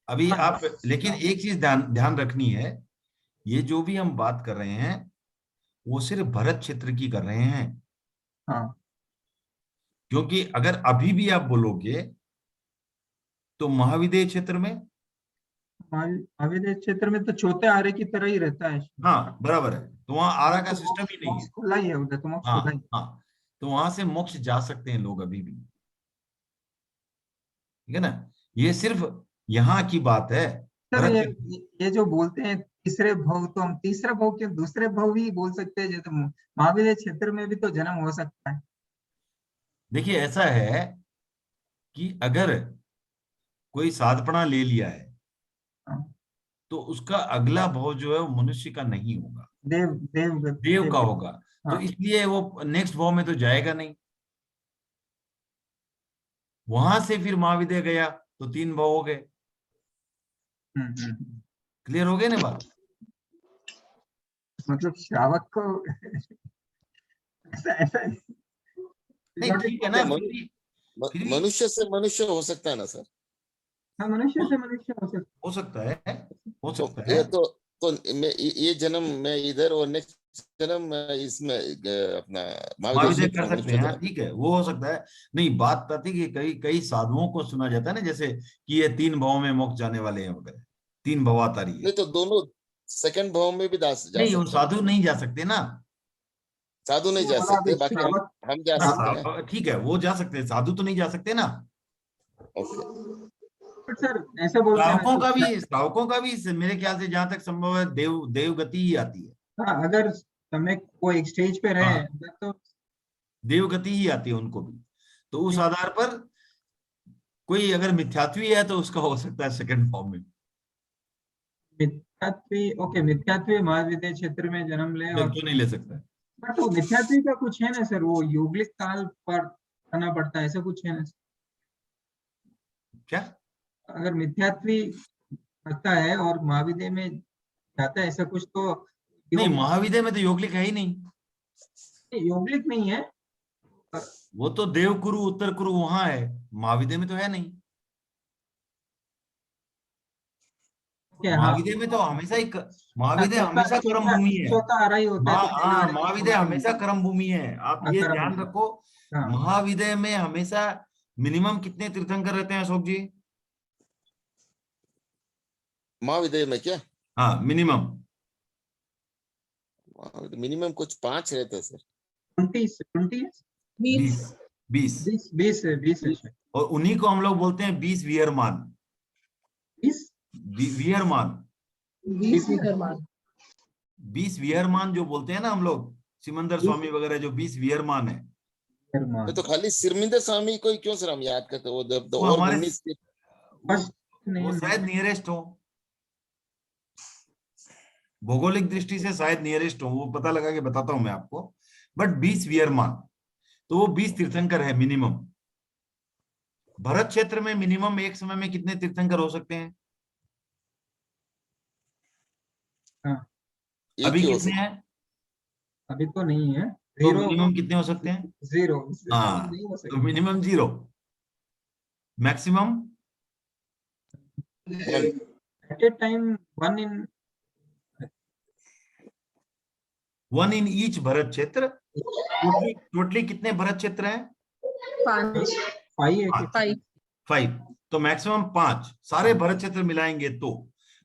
अभी। आप लेकिन एक चीज ध्यान रखनी है, ये जो भी हम बात कर रहे हैं वो सिर्फ भरत क्षेत्र की कर रहे हैं। हाँ, क्योंकि अगर अभी भी आप बोलोगे तो महाविदेय क्षेत्र में, महाविदेय क्षेत्र में तो चौथे आरे की तरह ही रहता है। हाँ बराबर है, तो वहां आरा का सिस्टम ही नहीं है। खुला ही है उधर, तो मोक्ष खुला ही। हाँ, तो वहां से मोक्ष जा सकते हैं लोग अभी भी। ठीक है ना? ये सिर्फ यहाँ की बात है। सर, ये जो बोलते हैं तीसरे भव, तो हम तीसरे भव के दूसरे भव भी बोल सकते हैं, जैसे महाविदेय क्षेत्र में भी तो जन्म हो सकता है। देखिए, ऐसा है कि अगर कोई साधपना ले लिया है तो उसका अगला भव जो है वो मनुष्य का नहीं होगा, देव का होगा। तो इसलिए वो नेक्स्ट भव में तो जाएगा नहीं। वहां से फिर महाविदेय गया तो 3 भव हो गए। क्लियर हो गए ना बात? मतलब श्रावक को ऐसा नहीं, ठीक है ना? मनुष्य से मनुष्य हो सकता है ना सर? हाँ, मनुष्य से मनुष्य हो सकता है। ये तो ये जन्म मैं इधर और नेक्स्ट जन्म मैं इसमें अपना महाविद्य क्षेत्र कर में सकते हैं, हाँ, जन्म। ठीक है, वो हो सकता है। नहीं, बात आती है कि कई कई साधुओं को सुना जाता है ना, जैसे कि ये 3 भावों में मोक्ष जाने वाले हैं वगैरह, 3 भवातारी है। नहीं तो दोनों सेकंड भाव में भी जा नहीं, वो सकते हैं। साधु नहीं जा सकते ना। साधु नहीं जा बोला अभी सकते, बाकी श्रावक हम जा सकते हैं। ठीक है, वो जा सकते हैं, साधु तो नहीं जा सकते ना। ओके। बट सर ऐसा बोलते हैं ना कि श्रावकों का भी मेरे ख्याल से जहां तक संभव है देव गति ही आती है। हाँ, अगर समय वो एक स्टेज पे रहे हाँ। तो देव गति ही आती है उनको भी। तो उस आधार पर कोई अगर मिथ्यात्वी है तो उसका हो सकता है सेकंड फॉर्म में। मिथ्यात्वी, ओके, मिथ्यात्वी महाविद्य क्षेत्र में जन्म ले और क्यों नहीं ले सकता है? बट वो मिथ्यात्वी का कुछ है ना सर, वो यौगिक काल पर आना पड़ता है, ऐसा कुछ है ना सर? क्या? अगर मिथ्यात्वी करता है और महाविद्य में जाता है ऐसा कुछ तो नहीं, महाविद्य में तो योगलिक है ही नहीं। यौगिक नहीं है, वो तो देव कुरु उत्तर कुरु वहां है, महाविद्य में तो है नहीं। क्या? हाँ, महाविद्य में तो हमेशा ही महाविद्य हमेशा कर्म चौथा भूमि है। चौथा आ रहा ही होता है तो पहले आ रहा ही महाविद्य हमेशा कर्म भूमि है, आप ये कर्म ध्यान भूमि। रखो। हाँ, महाविद्य में हमेशा मिनिमम कितने तीर्थंकर रहते हैं अशोक जी? महाविद्य में क्या हाँ, मिनिमम मिनिमम कुछ 5 रहते हैं सर। 20 20 20 20 है शायद। और उन्हीं को हम लोग बोलते हैं 20 विहरमान। 20 विहरमान 20 विहरमान 20 विहरमान जो बोलते हैं ना हम लोग, सिमंदर स्वामी वगैरह जो 20 विहरमान है। तो खाली सिरमिंदर स्वामी को ही क्यों सर हम याद करते हैं? वो वो और हमारे 19 वो शायद नियरेस्ट हो, भौगोलिक दृष्टि से शायद नियरेस्ट हो, वो पता लगा के बताता हूं मैं आपको। बट 20 वियरमान, तो वो 20 तीर्थंकर है मिनिमम। भरत क्षेत्र में मिनिमम एक समय में कितने तीर्थंकर हो सकते हैं? हाँ, अभी ही हो कितने सकता हैं? अभी तो नहीं है, तो 0 मिनिमम कितने हो सकते हैं? 0 हाँ, नहीं हो तो सकता। मिनिमम 0, मैक्सिमम है। At a time 1 in 1 in each Bharat क्षेत्र। टोटली कितने भरत क्षेत्र हैं? 5 5 5, तो मैक्सिमम 5 सारे भरत क्षेत्र मिलाएंगे तो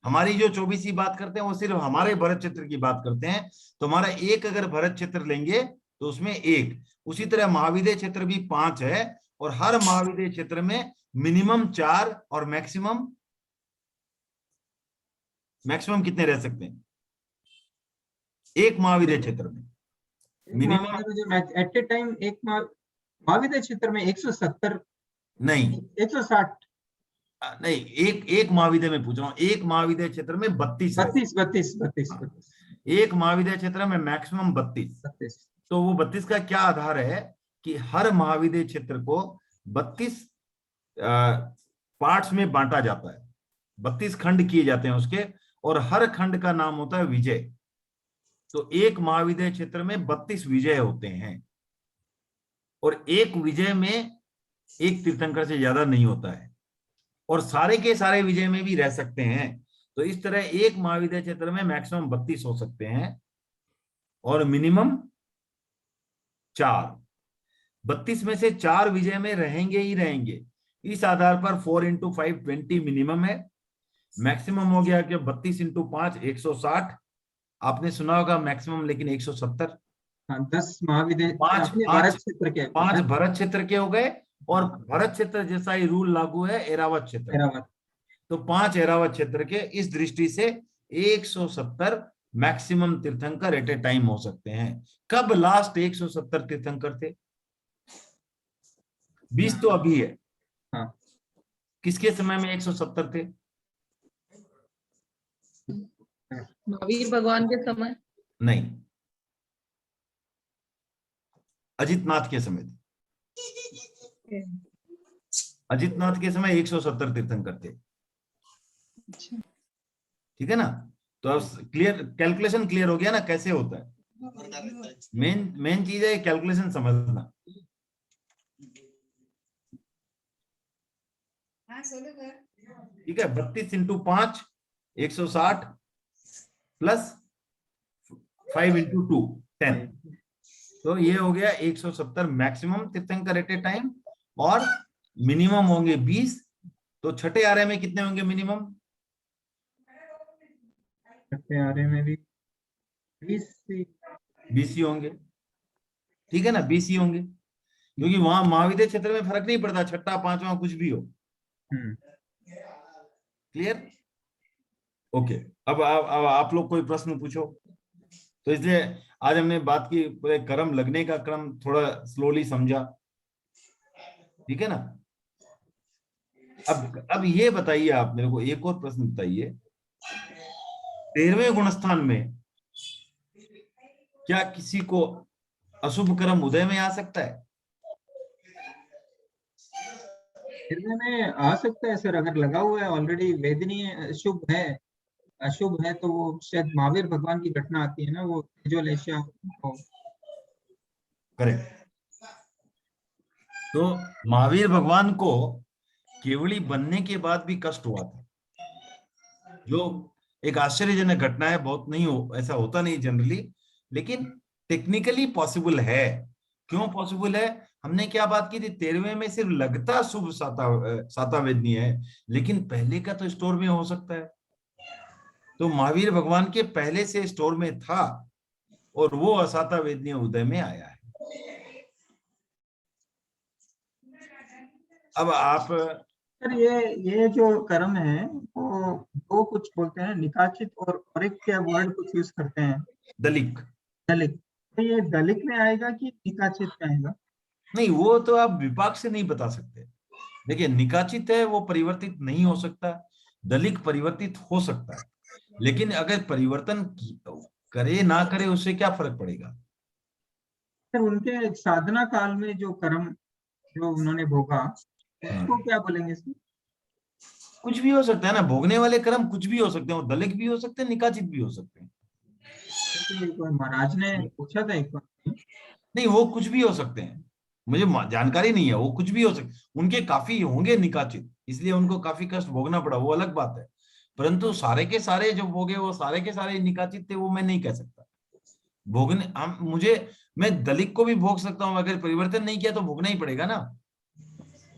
हमारी जो 24 बात करते हैं वो सिर्फ हमारे भरत क्षेत्र की बात करते हैं। तो हमारा एक अगर भरत क्षेत्र लेंगे तो उसमें 1, उसी तरह महाविद्य क्षेत्र भी 5 है, और हर महाविद्य क्षेत्र में मिनिमम 4 और मैक्सिमम कितने रह सकते हैं एक महाविद्य क्षेत्र में? मिनिमम एट ए टाइम एक महाविद्य क्षेत्र में 170 नहीं 160 नहीं, एक महाविद्य में पूछ रहा हूँ, एक महाविद्य क्षेत्र में 32 है। 32 एक महाविद्य क्षेत्र में मैक्सिमम 32। तो वो 32 का क्या आधार है कि हर महाविद्य क्षेत्र को 32 पार्ट्स में बांटा जाता है, 32 खंड किए जाते हैं उसके, और हर खंड का नाम होता है विजय। तो एक महाविद्य क्षेत्र में 32 विजय होते हैं, और एक विजय में एक तीर्थंकर से ज्यादा नहीं होता है, और सारे के सारे विजय में भी रह सकते हैं। तो इस तरह एक महाविद्य क्षेत्र में मैक्सिमम 32 हो सकते हैं और मिनिमम 4। 32 में से 4 विजय में रहेंगे ही रहेंगे। इस आधार पर 4 × 5 20 मिनिमम है। मैक्सिमम हो गया कि 32 × 5 160। आपने सुना होगा मैक्सिमम लेकिन 170। 10 महाविद्य 5 भारत क्षेत्र के 5 भरत क्षेत्र के हो गए, और भरत क्षेत्र जैसा ही रूल लागू है एरावत क्षेत्र। तो 5 एरावत क्षेत्र के इस दृष्टि से 170 मैक्सिमम तीर्थंकर एट ए टाइम हो सकते हैं। कब लास्ट 170 तीर्थंकर थे? 20 तो अभी है। हाँ। किसके समय में 170 थे? महावीर भगवान के समय नहीं, अजितनाथ के समय थे। अजितनाथ के समय 170 तीर्थंकर थे। ठीक है ना? तो अब क्लियर, कैलकुलेशन क्लियर हो गया ना कैसे होता है। मेन चीज है कैलकुलेशन समझना। ठीक है, 32 × 5 160, प्लस 5 इंटू 2 10, तो ये हो गया 170 मैक्सिमम तीर्थंकर एट ए टाइम, और मिनिमम होंगे 20। तो छठे आरे में कितने होंगे मिनिमम? छठे आरे में भी 20 ही होंगे, ठीक है ना, 20 ही होंगे, क्योंकि वहां महाविद्य क्षेत्र में फर्क नहीं पड़ता, छठा पांचवा कुछ भी हो। क्लियर? ओके, अब आप लोग कोई प्रश्न पूछो। तो इसलिए आज हमने बात की पूरे कर्म लगने का क्रम थोड़ा स्लोली समझा, ठीक है ना। अब ये बताइए, आप मेरे को एक और प्रश्न बताइए, 13वें गुणस्थान में क्या किसी को अशुभ कर्म उदय में आ सकता है? 13वें में आ सकता है सर, अगर लगा हुआ है ऑलरेडी वेदनीय अशुभ है तो वो शायद महावीर भगवान की घटना आती है ना, वो तेजोलेशा। करेक्ट। तो महावीर भगवान को केवली बनने के बाद भी कष्ट हुआ था, जो एक आश्चर्यजनक घटना है। बहुत नहीं हो, ऐसा होता नहीं जनरली, लेकिन टेक्निकली पॉसिबल है। क्यों पॉसिबल है? हमने क्या बात की थी, 13वें में सिर्फ लगता शुभ सातावेदनीय है, लेकिन पहले का तो स्टोर में हो सकता है। तो महावीर भगवान के पहले से स्टोर में था और वो असातावेदनीय उदय में आया है। अब आप सर ये जो कर्म है वो कुछ बोलते हैं निकाचित, और एक क्या वर्ड कुछ यूज करते हैं, दलिक। दलिक। तो ये दलिक में आएगा कि निकाचित में आएगा? नहीं, वो तो आप विपाक से नहीं बता सकते। देखिए, निकाचित है वो परिवर्तित नहीं हो सकता, दलिक परिवर्तित हो सकता है, लेकिन अगर परिवर्तन करे ना करे उससे क्या फर्क पड़ेगा? सर उनके साधना काल में जो कर्म जो उन्होंने भोगा उसको क्या बोलेंगे सर? कुछ भी हो सकता है ना, भोगने वाले कर्म कुछ भी हो सकते हैं, वो दलिक भी हो सकते हैं, निकाचित भी हो सकते हैं। महाराज ने पूछा था एक बार। नहीं, वो कुछ भी हो सकते हैं, मुझे जानकारी नहीं है, वो कुछ भी हो सकते। उनके काफी होंगे निकाचित, इसलिए उनको काफी कष्ट भोगना पड़ा, वो अलग बात है। परंतु सारे के सारे जो भोगे वो सारे के सारे निकाचित थे, वो मैं नहीं कह सकता। भोगने मैं दलित को भी भोग सकता हूँ, अगर परिवर्तन नहीं किया तो भोगना ही पड़ेगा ना।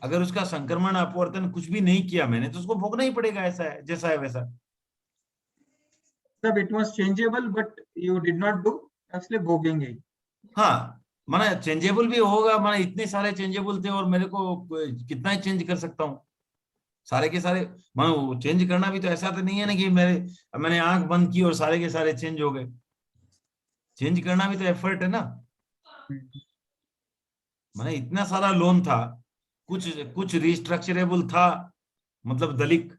अगर उसका संक्रमण अपवर्तन कुछ भी नहीं किया मैंने, तो उसको भोगना ही पड़ेगा, ऐसा है जैसा है वैसा। तब it was changeable but you did not do, इसलिए भोगेंगे। हाँ, माना चेंजेबल भी होगा, माना इतने सारे चेंजेबल थे और मेरे को कितना ही चेंज कर सकता हूँ, सारे के सारे। मानो चेंज करना भी तो ऐसा तो नहीं है ना कि मैंने आंख बंद की और सारे के सारे चेंज हो गए। चेंज करना भी तो एफर्ट है ना। माने इतना सारा लोन था, कुछ रिस्ट्रक्चरेबल था मतलब दलिक,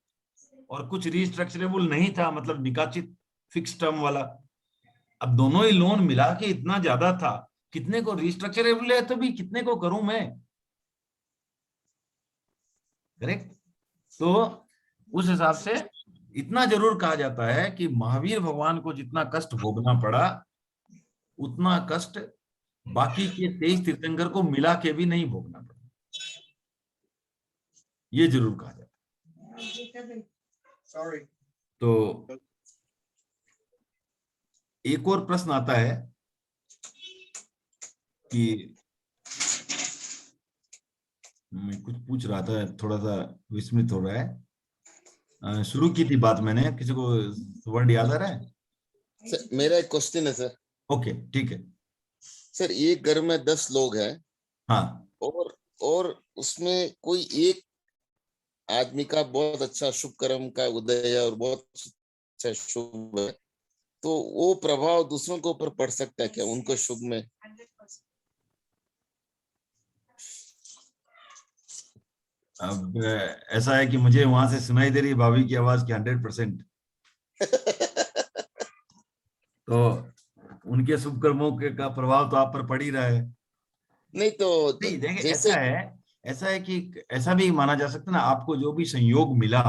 और कुछ रिस्ट्रक्चरेबल नहीं था मतलब निकाचित फिक्स टर्म वाला। अब दोनों ही लोन मिला के इतना ज्यादा था, कितने को रिस्ट्रक्चरेबल है तो भी कितने को करूं मैं? करेक्ट। तो उस हिसाब से इतना जरूर कहा जाता है कि महावीर भगवान को जितना कष्ट भोगना पड़ा उतना कष्ट बाकी के 23 तीर्थंकर को मिला के भी नहीं भोगना पड़ा, ये जरूर कहा जाता है। तो एक और प्रश्न आता है कि मैं कुछ पूछ रहा था, थोड़ा सा विस्मित हो रहा है। शुरू की थी बात मैंने, किसी को वर्ड याद आ रहा है? सर मेरा एक क्वेश्चन है सर। ओके, ठीक है सर, एक घर में 10 लोग हैं। हाँ, और उसमें कोई एक आदमी का बहुत अच्छा शुभ कर्म का उदय है और बहुत अच्छा शुभ है, तो वो प्रभाव दूसरों के ऊपर पड़ सकता है क्या उनको शुभ में? अब ऐसा है कि मुझे वहां से सुनाई दे रही भाभी की आवाज की 100%। तो उनके शुभ कर्मों का प्रभाव तो आप पर पड़ ही रहा है। नहीं तो नहीं, देखिए जैसे ऐसा है कि ऐसा भी माना जा सकता है ना, आपको जो भी संयोग मिला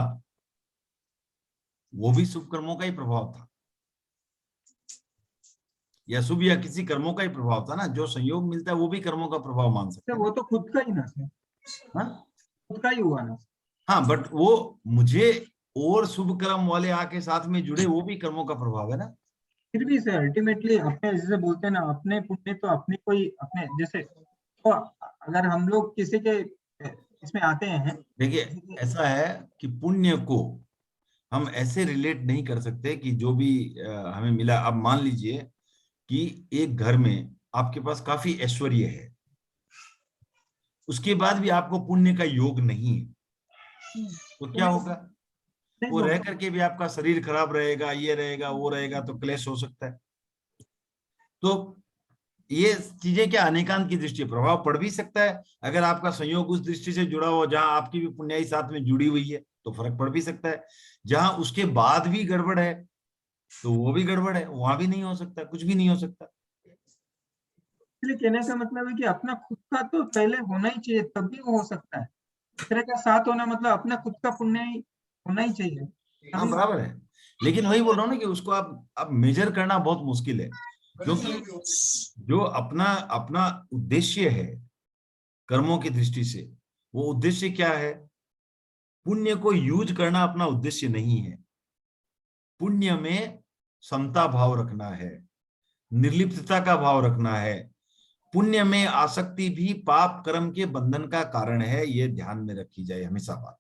वो भी शुभ कर्मों का ही प्रभाव था, या शुभ या किसी कर्मों का ही प्रभाव था ना। जो संयोग मिलता है वो भी कर्मों का प्रभाव मान सकते हैं। वो तो खुद का ही ना सर, हाँ, खुद का ही हुआ ना। हाँ, बट वो मुझे और शुभ कर्म वाले आके साथ में जुड़े, वो भी कर्मों का प्रभाव है ना। फिर भी सर अल्टीमेटली अपने जैसे बोलते हैं ना, अपने पुण्य तो अपने कोई अपने जैसे, तो अगर हम लोग किसी के इसमें आते हैं, देखिए ऐसा है कि पुण्य को हम ऐसे रिलेट नहीं कर सकते कि जो भी हमें मिला। अब मान लीजिए कि एक घर में आपके पास काफी ऐश्वर्य है, उसके बाद भी आपको पुण्य का योग नहीं है, तो क्या होगा? वो रह करके भी आपका शरीर खराब रहेगा, ये रहेगा वो रहेगा, तो क्लेश हो सकता है। तो ये चीजें क्या अनेकांत की दृष्टि प्रभाव पड़ भी सकता है। अगर आपका संयोग उस दृष्टि से जुड़ा हो जहां आपकी भी पुण्याई साथ में जुड़ी हुई है तो फर्क पड़ भी सकता है। जहां उसके बाद भी गड़बड़ है तो वो भी गड़बड़ है, वहां भी नहीं हो सकता, कुछ भी नहीं हो सकता। इसलिए कहने का मतलब है कि अपना खुद का तो पहले होना ही चाहिए, तभी वो हो सकता है। दूसरे का साथ होना मतलब अपना खुद का पुण्य ही होना ही चाहिए, हाँ तभी। बराबर है, लेकिन वही बोल रहा हूँ ना कि उसको आप मेजर करना बहुत मुश्किल है, क्योंकि जो अपना अपना उद्देश्य है कर्मों की दृष्टि से, वो उद्देश्य क्या है? पुण्य को यूज करना अपना उद्देश्य नहीं है। पुण्य में समता भाव रखना है, निर्लिप्तता का भाव रखना है। पुण्य में आसक्ति भी पाप कर्म के बंधन का कारण है, ये ध्यान में रखी जाए हमेशा बात।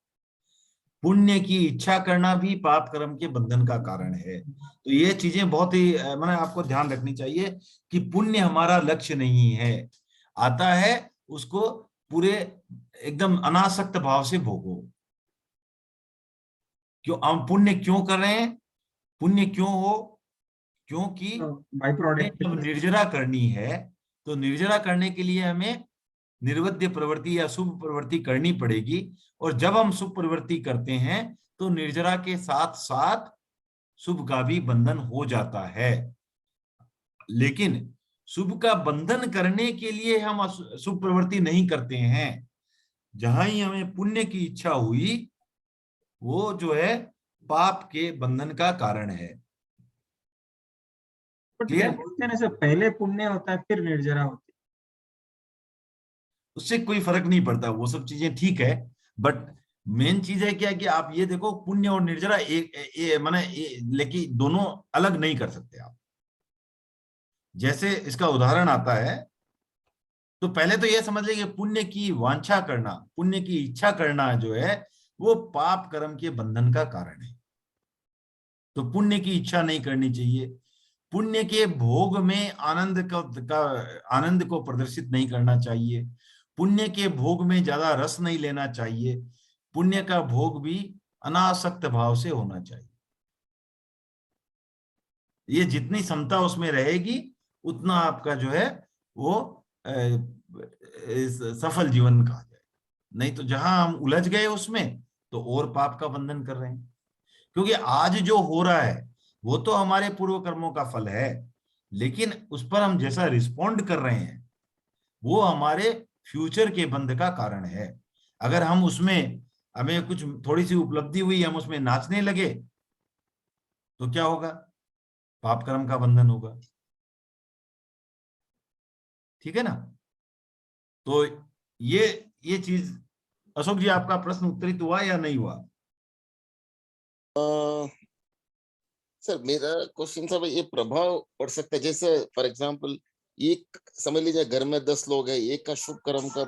पुण्य की इच्छा करना भी पाप कर्म के बंधन का कारण है। तो ये चीजें बहुत ही मैंने आपको ध्यान रखनी चाहिए कि पुण्य हमारा लक्ष्य नहीं है। आता है उसको पूरे एकदम अनासक्त भाव से भोगो। क्यों हम पुण्य क्यों कर रहे हैं? पुण्य क्यों हो? क्योंकि बाई प्रोडक्ट। जब निर्जरा करनी है तो निर्जरा करने के लिए हमें निर्वद्य प्रवृत्ति या शुभ प्रवृत्ति करनी पड़ेगी, और जब हम शुभ प्रवृत्ति करते हैं तो निर्जरा के साथ साथ शुभ का भी बंधन हो जाता है। लेकिन शुभ का बंधन करने के लिए हम शुभ प्रवृत्ति नहीं करते हैं। जहां ही हमें पुण्य की इच्छा हुई वो जो है पाप के बंधन का कारण है। क्लियर? बोलते हैं ना सर, पहले पुण्य होता है फिर निर्जरा होती उससे कोई फर्क नहीं पड़ता, वो सब चीजें ठीक है, बट मेन चीज है क्या कि आप ये देखो पुण्य और निर्जरा माने लेकिन दोनों अलग नहीं कर सकते आप। जैसे इसका उदाहरण आता है, तो पहले तो ये समझ लीजिए पुण्य की वांछा करना, पुण्य की इच्छा करना जो है वो पाप कर्म के बंधन का कारण है। तो पुण्य की इच्छा नहीं करनी चाहिए। पुण्य के भोग में आनंद को प्रदर्शित नहीं करना चाहिए। पुण्य के भोग में ज्यादा रस नहीं लेना चाहिए। पुण्य का भोग भी अनासक्त भाव से होना चाहिए। ये जितनी समता उसमें रहेगी उतना आपका जो है वो सफल जीवन कहा जाए। नहीं तो जहां हम उलझ गए उसमें तो और पाप का बंधन कर रहे हैं। क्योंकि आज जो हो रहा है वो तो हमारे पूर्व कर्मों का फल है, लेकिन उस पर हम जैसा रिस्पॉन्ड कर रहे हैं वो हमारे फ्यूचर के बंध का कारण है। अगर हम उसमें हमें कुछ थोड़ी सी उपलब्धि हुई, हम उसमें नाचने लगे तो क्या होगा? पाप कर्म का बंधन होगा। ठीक है ना? तो ये चीज, अशोक जी आपका प्रश्न उत्तरित हुआ या नहीं हुआ? सर मेरा क्वेश्चन था भाई, ये प्रभाव पड़ सकता है जैसे फॉर एग्जांपल एक समझ लीजिए घर में 10 लोग हैं, एक का शुभ कर्म का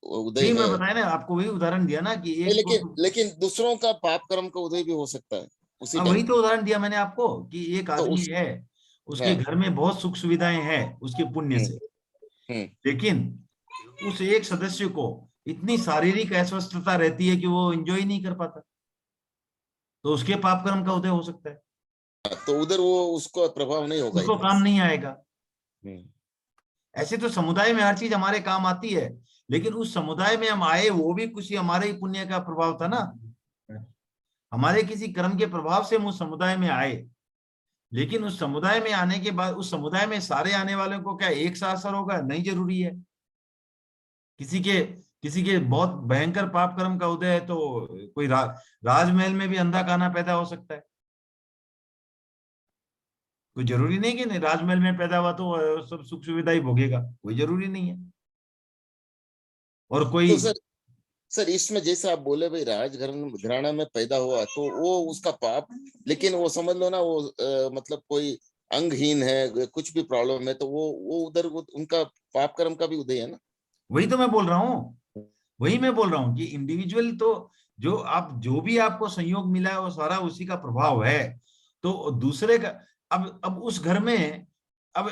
उदय नहीं, मैं है, बताया ना आपको, वही उदाहरण दिया ना कि एक लेकिन दूसरों का पाप कर्म का उदय भी हो सकता है उसी वही टाइम। तो उदाहरण दिया मैंने आपको कि एक तो आदमी है, उसके हाँ, घर में बहुत सुख सुविधाएं हैं उसके पुण्य से, हम्म, लेकिन उस एक सदस्य को इतनी शारीरिक अस्वस्थता रहती है कि वो एंजॉय नहीं कर पाता, तो उसके पाप कर्म का उदय हो सकता है, तो उधर वो उसको प्रभाव नहीं होगा उसको इतना। काम नहीं आएगा। हम्म, ऐसे तो समुदाय में हर चीज हमारे काम आती है, लेकिन उस समुदाय में हम आए वो भी कुछ हमारे ही पुण्य का प्रभाव था ना। हमारे किसी कर्म के प्रभाव से हम उस समुदाय में आए, लेकिन उस समुदाय में आने के बाद उस समुदाय में सारे आने वालों को क्या एक सा असर होगा? नहीं जरूरी है। किसी के बहुत भयंकर पाप कर्म का उदय है तो कोई राजमहल में भी अंधा काना पैदा हो सकता है। कोई जरूरी नहीं कि नहीं राजमहल में पैदा हुआ तो सब सुख सुविधा ही भोगेगा, कोई जरूरी नहीं है। और कोई तो सर इसमें जैसे आप बोले भाई घराना में पैदा हुआ तो वो उसका पाप, लेकिन वो समझ लो ना वो मतलब कोई अंगहीन है, कुछ भी प्रॉब्लम है, तो वो उधर उनका पाप कर्म का भी उदय है ना। वही तो मैं बोल रहा हूँ, वही मैं बोल रहा हूँ कि इंडिविजुअल तो जो भी आपको संयोग मिला है वो सारा उसी का प्रभाव है। तो दूसरे का अब उस घर में अब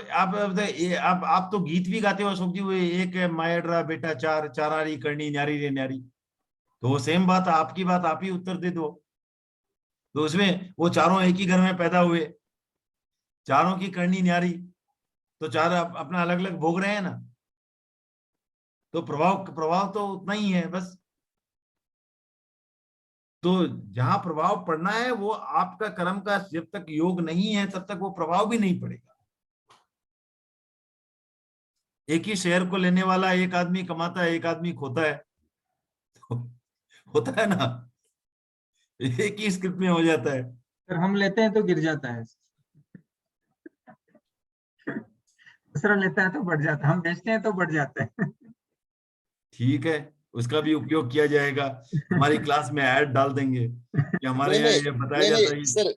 आप तो गीत भी गाते हो अशोक जी, वो एक है मायडरा बेटा चार चारारी करनी न्यारी रे न्यारी, तो वो सेम बात आपकी बात आप ही उत्तर दे दो। तो उसमें वो चारों एक ही घर में पैदा हुए, चारों की करनी न्यारी, तो चार अपना अलग अलग भोग रहे हैं ना, तो प्रभाव तो उतना ही है बस। तो जहां प्रभाव पड़ना है वो आपका कर्म का जब तक योग नहीं है तब तक वो प्रभाव भी नहीं पड़ेगा। एक ही शेयर को लेने वाला एक आदमी कमाता है, एक आदमी खोता है, तो होता है ना, एक ही स्क्रिप्ट में हो जाता है। अगर हम लेते हैं तो गिर जाता है, दूसरा लेता है तो बढ़ जाता है, हम बेचते हैं तो बढ़ जाता है। ठीक है, उसका भी उपयोग किया जाएगा, हमारी क्लास में ऐड डाल देंगे कि हमारे यहाँ ये बताया जाता है। सर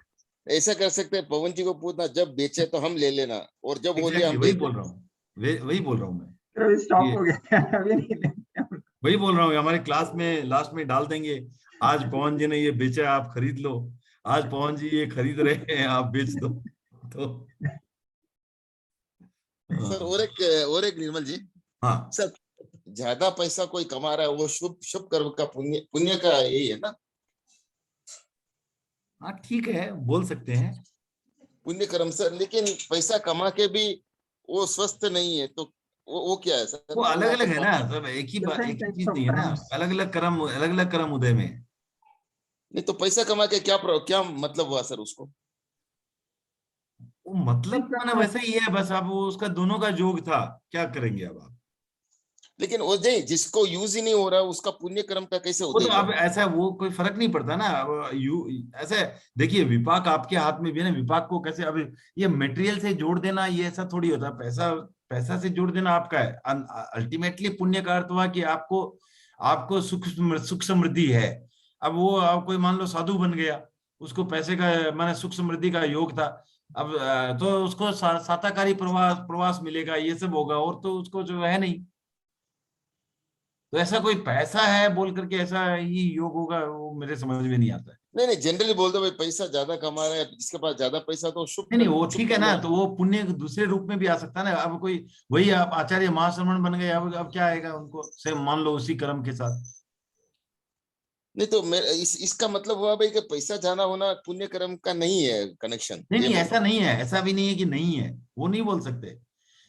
ऐसा कर सकते हैं, पवन जी को पूछना जब बेचे तो हम ले लेना, और जब हो लिया हम वही बेच बोल रहा हूँ, वही बोल रहा हूँ मैं, तो स्टॉप ये हो गया था, अभी नहीं लेते हम। वही बोल रहा हूँ, हमारी क्लास में लास्ट में डाल देंगे, आज पवन जी ने ये बेचा आप खरीद लो, आज पवन जी ये खरीद रहे हैं आप बेच दो। तो सर और एक निर्मल जी, हाँ सर ज्यादा पैसा कोई कमा रहा है वो शुभ कर्म का पुण्य का यही है ना, हाँ ठीक है, बोल सकते हैं। पुण्य कर्म सर। लेकिन पैसा कमा के भी वो स्वस्थ नहीं है, तो वो क्या है सर? वो अलग वहाँ अलग है पर ना सब, एक ही Different types चीज of नहीं है ना, crimes. अलग अलग कर्म उदय में है। नहीं तो पैसा कमा के क्या मतलब हुआ सर उसको? वो मतलब माना वैसा ही है बस, अब वो उसका दोनों का जोग था, क्या करेंगे अब आप। लेकिन वो जिसको यूज ही नहीं हो रहा उसका पुण्य कर्म का कैसे वो तो उदय अब हुआ? ऐसा वो कोई फर्क नहीं पड़ता ना, अब ऐसे देखिए, विपाक आपके हाथ में भी है ना, विपाक को कैसे अब ये मटेरियल से जोड़ देना ये ऐसा थोड़ी होता, पैसा पैसा से जोड़ देना आपका है। अल्टीमेटली पुण्य का अर्थ हुआ कि आपको आपको सुख समृद्धि है। अब वो आप कोई मान लो साधु बन गया, उसको पैसे का माने सुख समृद्धि का योग था, अब तो उसको साताकारी प्रवास प्रवास मिलेगा, ये सब होगा, और तो उसको जो है नहीं। तो ऐसा कोई पैसा है बोल करके ऐसा ही योग होगा, वो मेरे समझ में नहीं आता है। नहीं जनरली बोल दो भाई पैसा ज्यादा कमा रहा है, जिसके पास ज्यादा पैसा तो नहीं वो शुभ ठीक है कर्म ना, है। तो वो पुण्य दूसरे रूप में भी आ सकता है ना। अब कोई वही आप आचार्य महाश्रमण बन गए, अब क्या आएगा उनको से मान लो उसी कर्म के साथ। नहीं तो इसका मतलब हुआ भाई कि पैसा ज्यादा होना पुण्य कर्म का नहीं है कनेक्शन, नहीं ये नहीं, बोल ऐसा रहा हूँ। नहीं है, ऐसा भी नहीं है कि नहीं है, वो नहीं बोल सकते।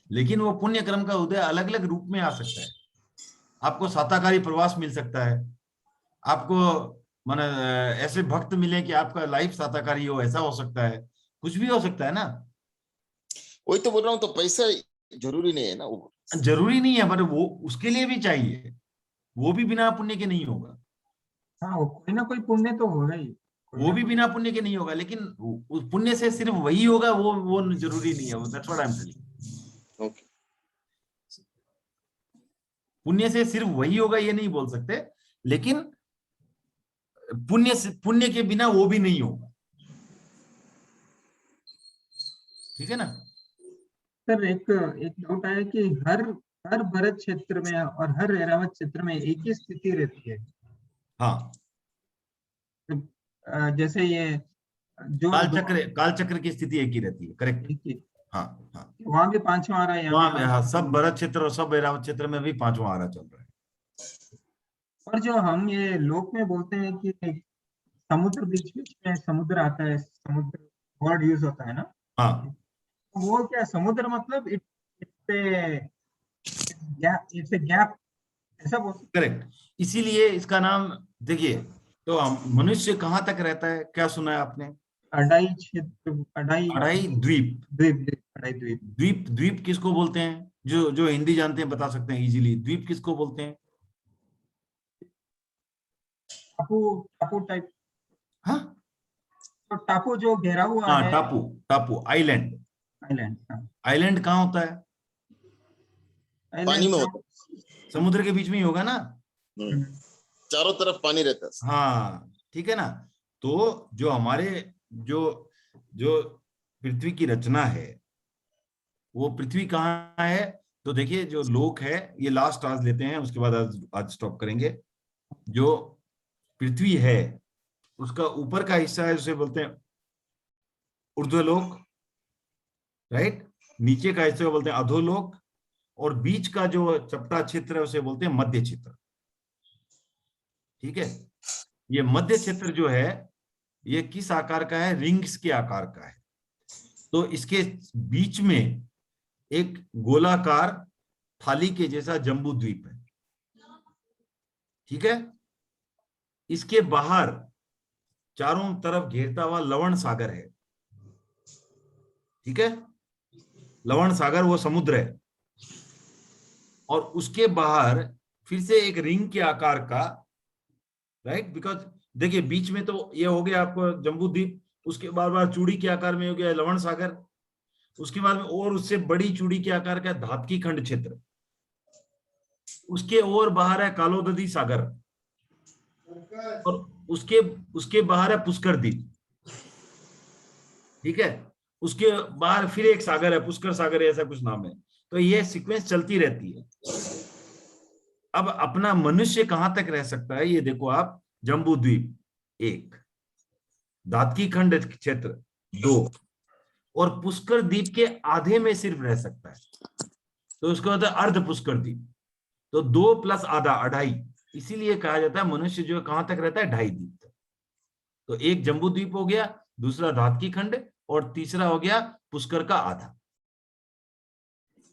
लेकिन वो पुण्य कर्म का उदय अलग अलग रूप में आ सकता है। आपको साताकारी प्रवास मिल सकता है, आपको माने ऐसे भक्त मिले कि आपका लाइफ साताकारी हो, ऐसा हो सकता है, कुछ भी हो सकता है ना। वही तो बोल रहा हूँ, तो पैसा जरूरी नहीं है ना वो। जरूरी नहीं है, पर वो उसके लिए भी चाहिए, वो भी बिना पुण्य के नहीं होगा। हाँ, वो कोई ना कोई पुण्य तो होगा ही, कोई वो ना भी कोई। बिना पुण्य के नहीं होगा, लेकिन उस पुण्य से सिर्फ वही होगा, वो जरूरी नहीं है। वो that's what I am telling. Okay. पुण्य से सिर्फ वही होगा ये नहीं बोल सकते, लेकिन पुण्य के बिना वो भी नहीं होगा। ठीक है ना। सर एक एक डाउट आया कि हर हर भरत क्षेत्र में और हर ऐरावत क्षेत्र में एक ही स्थिति रहती है। हाँ, जैसे ये जो काल चक्र की स्थिति एक ही रहती है, करेक्ट। एक ही, हाँ हाँ, वहां भी पांचवा आ रहा है, यहाँ भी वहां हाँ, पांचवा। सब भरत क्षेत्र और सब ऐरावत क्षेत्र में भी पांचवा आरा चल रहा है। और जो हम ये लोक में बोलते हैं कि समुद्र बीच बीच में समुद्र आता है, समुद्र वर्ड यूज होता है ना, हाँ तो वो क्या समुद्र मतलब इट्स ए गैप, ऐसा बोल सकते करेक्ट। इसीलिए इसका नाम देखिए, तो मनुष्य कहाँ तक रहता है, क्या सुना है आपने? हैं? अढ़ाई क्षेत्र, अढ़ाई अढ़ाई द्वीप। द्वीप, द्वीप, अढ़ाई द्वीप। द्वीप द्वीप किसको बोलते हैं? जो जो हिंदी जानते हैं बता सकते हैं इजीली, द्वीप किसको बोलते हैं? टापू, टापू टाइप, हाँ तो टापू जो घेरा हुआ हाँ, है। टापू, टापू, आइलैंड। आइलैंड, हाँ। आइलैंड कहाँ होता है? पानी आइलैंड में का। होता समुद्र के बीच में ही होगा ना। है, चारों तरफ पानी रहता है। हाँ ठीक है ना। तो जो हमारे जो जो पृथ्वी की रचना है, वो पृथ्वी कहाँ है? तो देखिए जो लोक है, ये लास्ट आज लेते हैं, उसके बाद आज स्टॉप करेंगे। जो पृथ्वी है उसका ऊपर का हिस्सा है, उसे बोलते हैं ऊर्ध्वलोक, राइट। नीचे का हिस्सा बोलते हैं अधोलोक, और बीच का जो चपटा क्षेत्र है उसे बोलते हैं मध्य क्षेत्र। ठीक है, ये मध्य क्षेत्र जो है ये किस आकार का है? रिंग्स के आकार का है। तो इसके बीच में एक गोलाकार थाली के जैसा जम्बू द्वीप है। ठीक है, इसके बाहर चारों तरफ घेरता हुआ लवण सागर है। ठीक है, लवण सागर वो समुद्र है, और उसके बाहर फिर से एक रिंग के आकार का, राइट, बिकॉज देखिए बीच में तो ये हो गया आपको जम्बू द्वीप, उसके बार बार चूड़ी के आकार में हो गया लवण सागर, उसके बाद में और उससे बड़ी चूड़ी के आकार का धातकी खंड क्षेत्र, उसके और बाहर है कालोदधी सागर, और उसके बाहर है पुष्कर द्वीप। ठीक है, उसके बाहर फिर एक सागर है, पुष्कर सागर ऐसा कुछ नाम है। तो ये सीक्वेंस चलती रहती है। अब अपना मनुष्य कहां तक रह सकता है? ये देखो आप, जम्बू द्वीप 1, धातकी खंड क्षेत्र 2, और पुष्कर द्वीप के आधे में सिर्फ रह सकता है, तो उसको होता है अर्ध पुष्कर द्वीप। तो 2 + आधा 2.5, इसीलिए कहा जाता है मनुष्य जो कहां तक रहता है? 2.5 द्वीप तक। तो एक जम्बू द्वीप हो गया, दूसरा धातकी खंड, और तीसरा हो गया पुष्कर का आधा।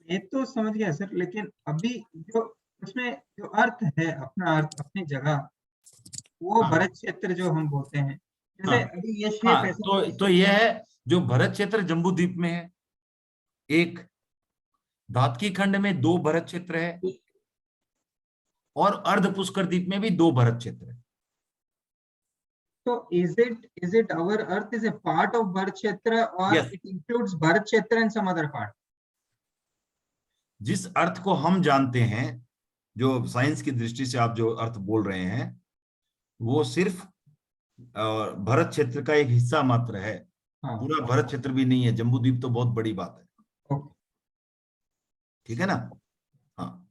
ये तो समझ गया सर, लेकिन अभी जो उसमें जो अर्थ है, अपना अर्थ अपनी जगह, वो हाँ। भरत क्षेत्र जो हम बोलते हैं, जैसे हाँ। अभी ये शेप हाँ, ऐसा तो यह है जो भरत क्षेत्र जम्बू द्वीप में है, एक धातकी खंड में 2 भरत क्षेत्र है, और अर्ध पुष्कर द्वीप में भी 2 भरत क्षेत्र है। तो is it our earth is a part of Bharat Kshetra, or Yes. it includes Bharat Kshetra and some other part? जिस अर्थ को हम जानते हैं, जो साइंस की दृष्टि से आप जो अर्थ बोल रहे हैं, वो सिर्फ भरत क्षेत्र का एक हिस्सा मात्र है। हाँ। पूरा भरत क्षेत्र भी नहीं है। जम्बू द्वीप तो बहुत बड़ी बात है। Okay. ठीक है ना? हाँ,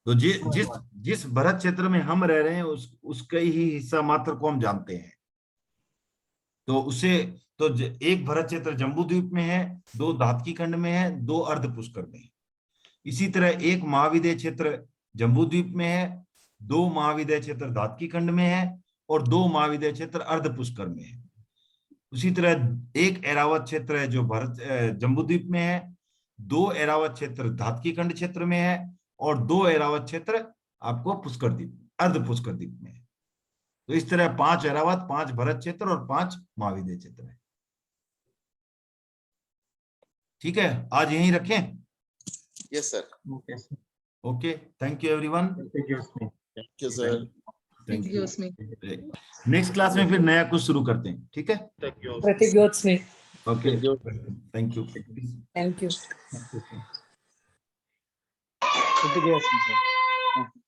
तो जिस भरत क्षेत्र में हम रह रहे हैं उसका ही हिस्सा मात्र को हम जानते हैं। तो उसे तो एक भरत क्षेत्र जम्बू द्वीप में है, 2 धातकी खंड में है, 2 अर्ध पुष्कर में है। इसी तरह एक महाविद्य क्षेत्र जम्बू द्वीप में है, 2 महाविद्य क्षेत्र धातकी खंड में है, और 2 महाविद्य क्षेत्र अर्ध पुष्कर में है। उसी तरह एक ऐरावत क्षेत्र है जो जम्बू द्वीप में है, 2 ऐरावत क्षेत्र धातकी खंड क्षेत्र में है, और 2 ऐरावत क्षेत्र आपको पुष्कर द्वीप, अर्ध पुष्कर द्वीप में है। तो इस तरह 5 ऐरावत, 5 भरत क्षेत्र और 5 महाविद्य क्षेत्र है। ठीक है, आज यहीं रखें। Yes sir. Okay, sir. Okay, thank you everyone. Thank you sir. Thank you. प्रतिज्ञोस्मि। नेक्स्ट क्लास में फिर नया कुछ शुरू करते हैं। ठीक है, प्रतिज्ञोस्मि। Okay, thank you. Thank you. ठीक है सर।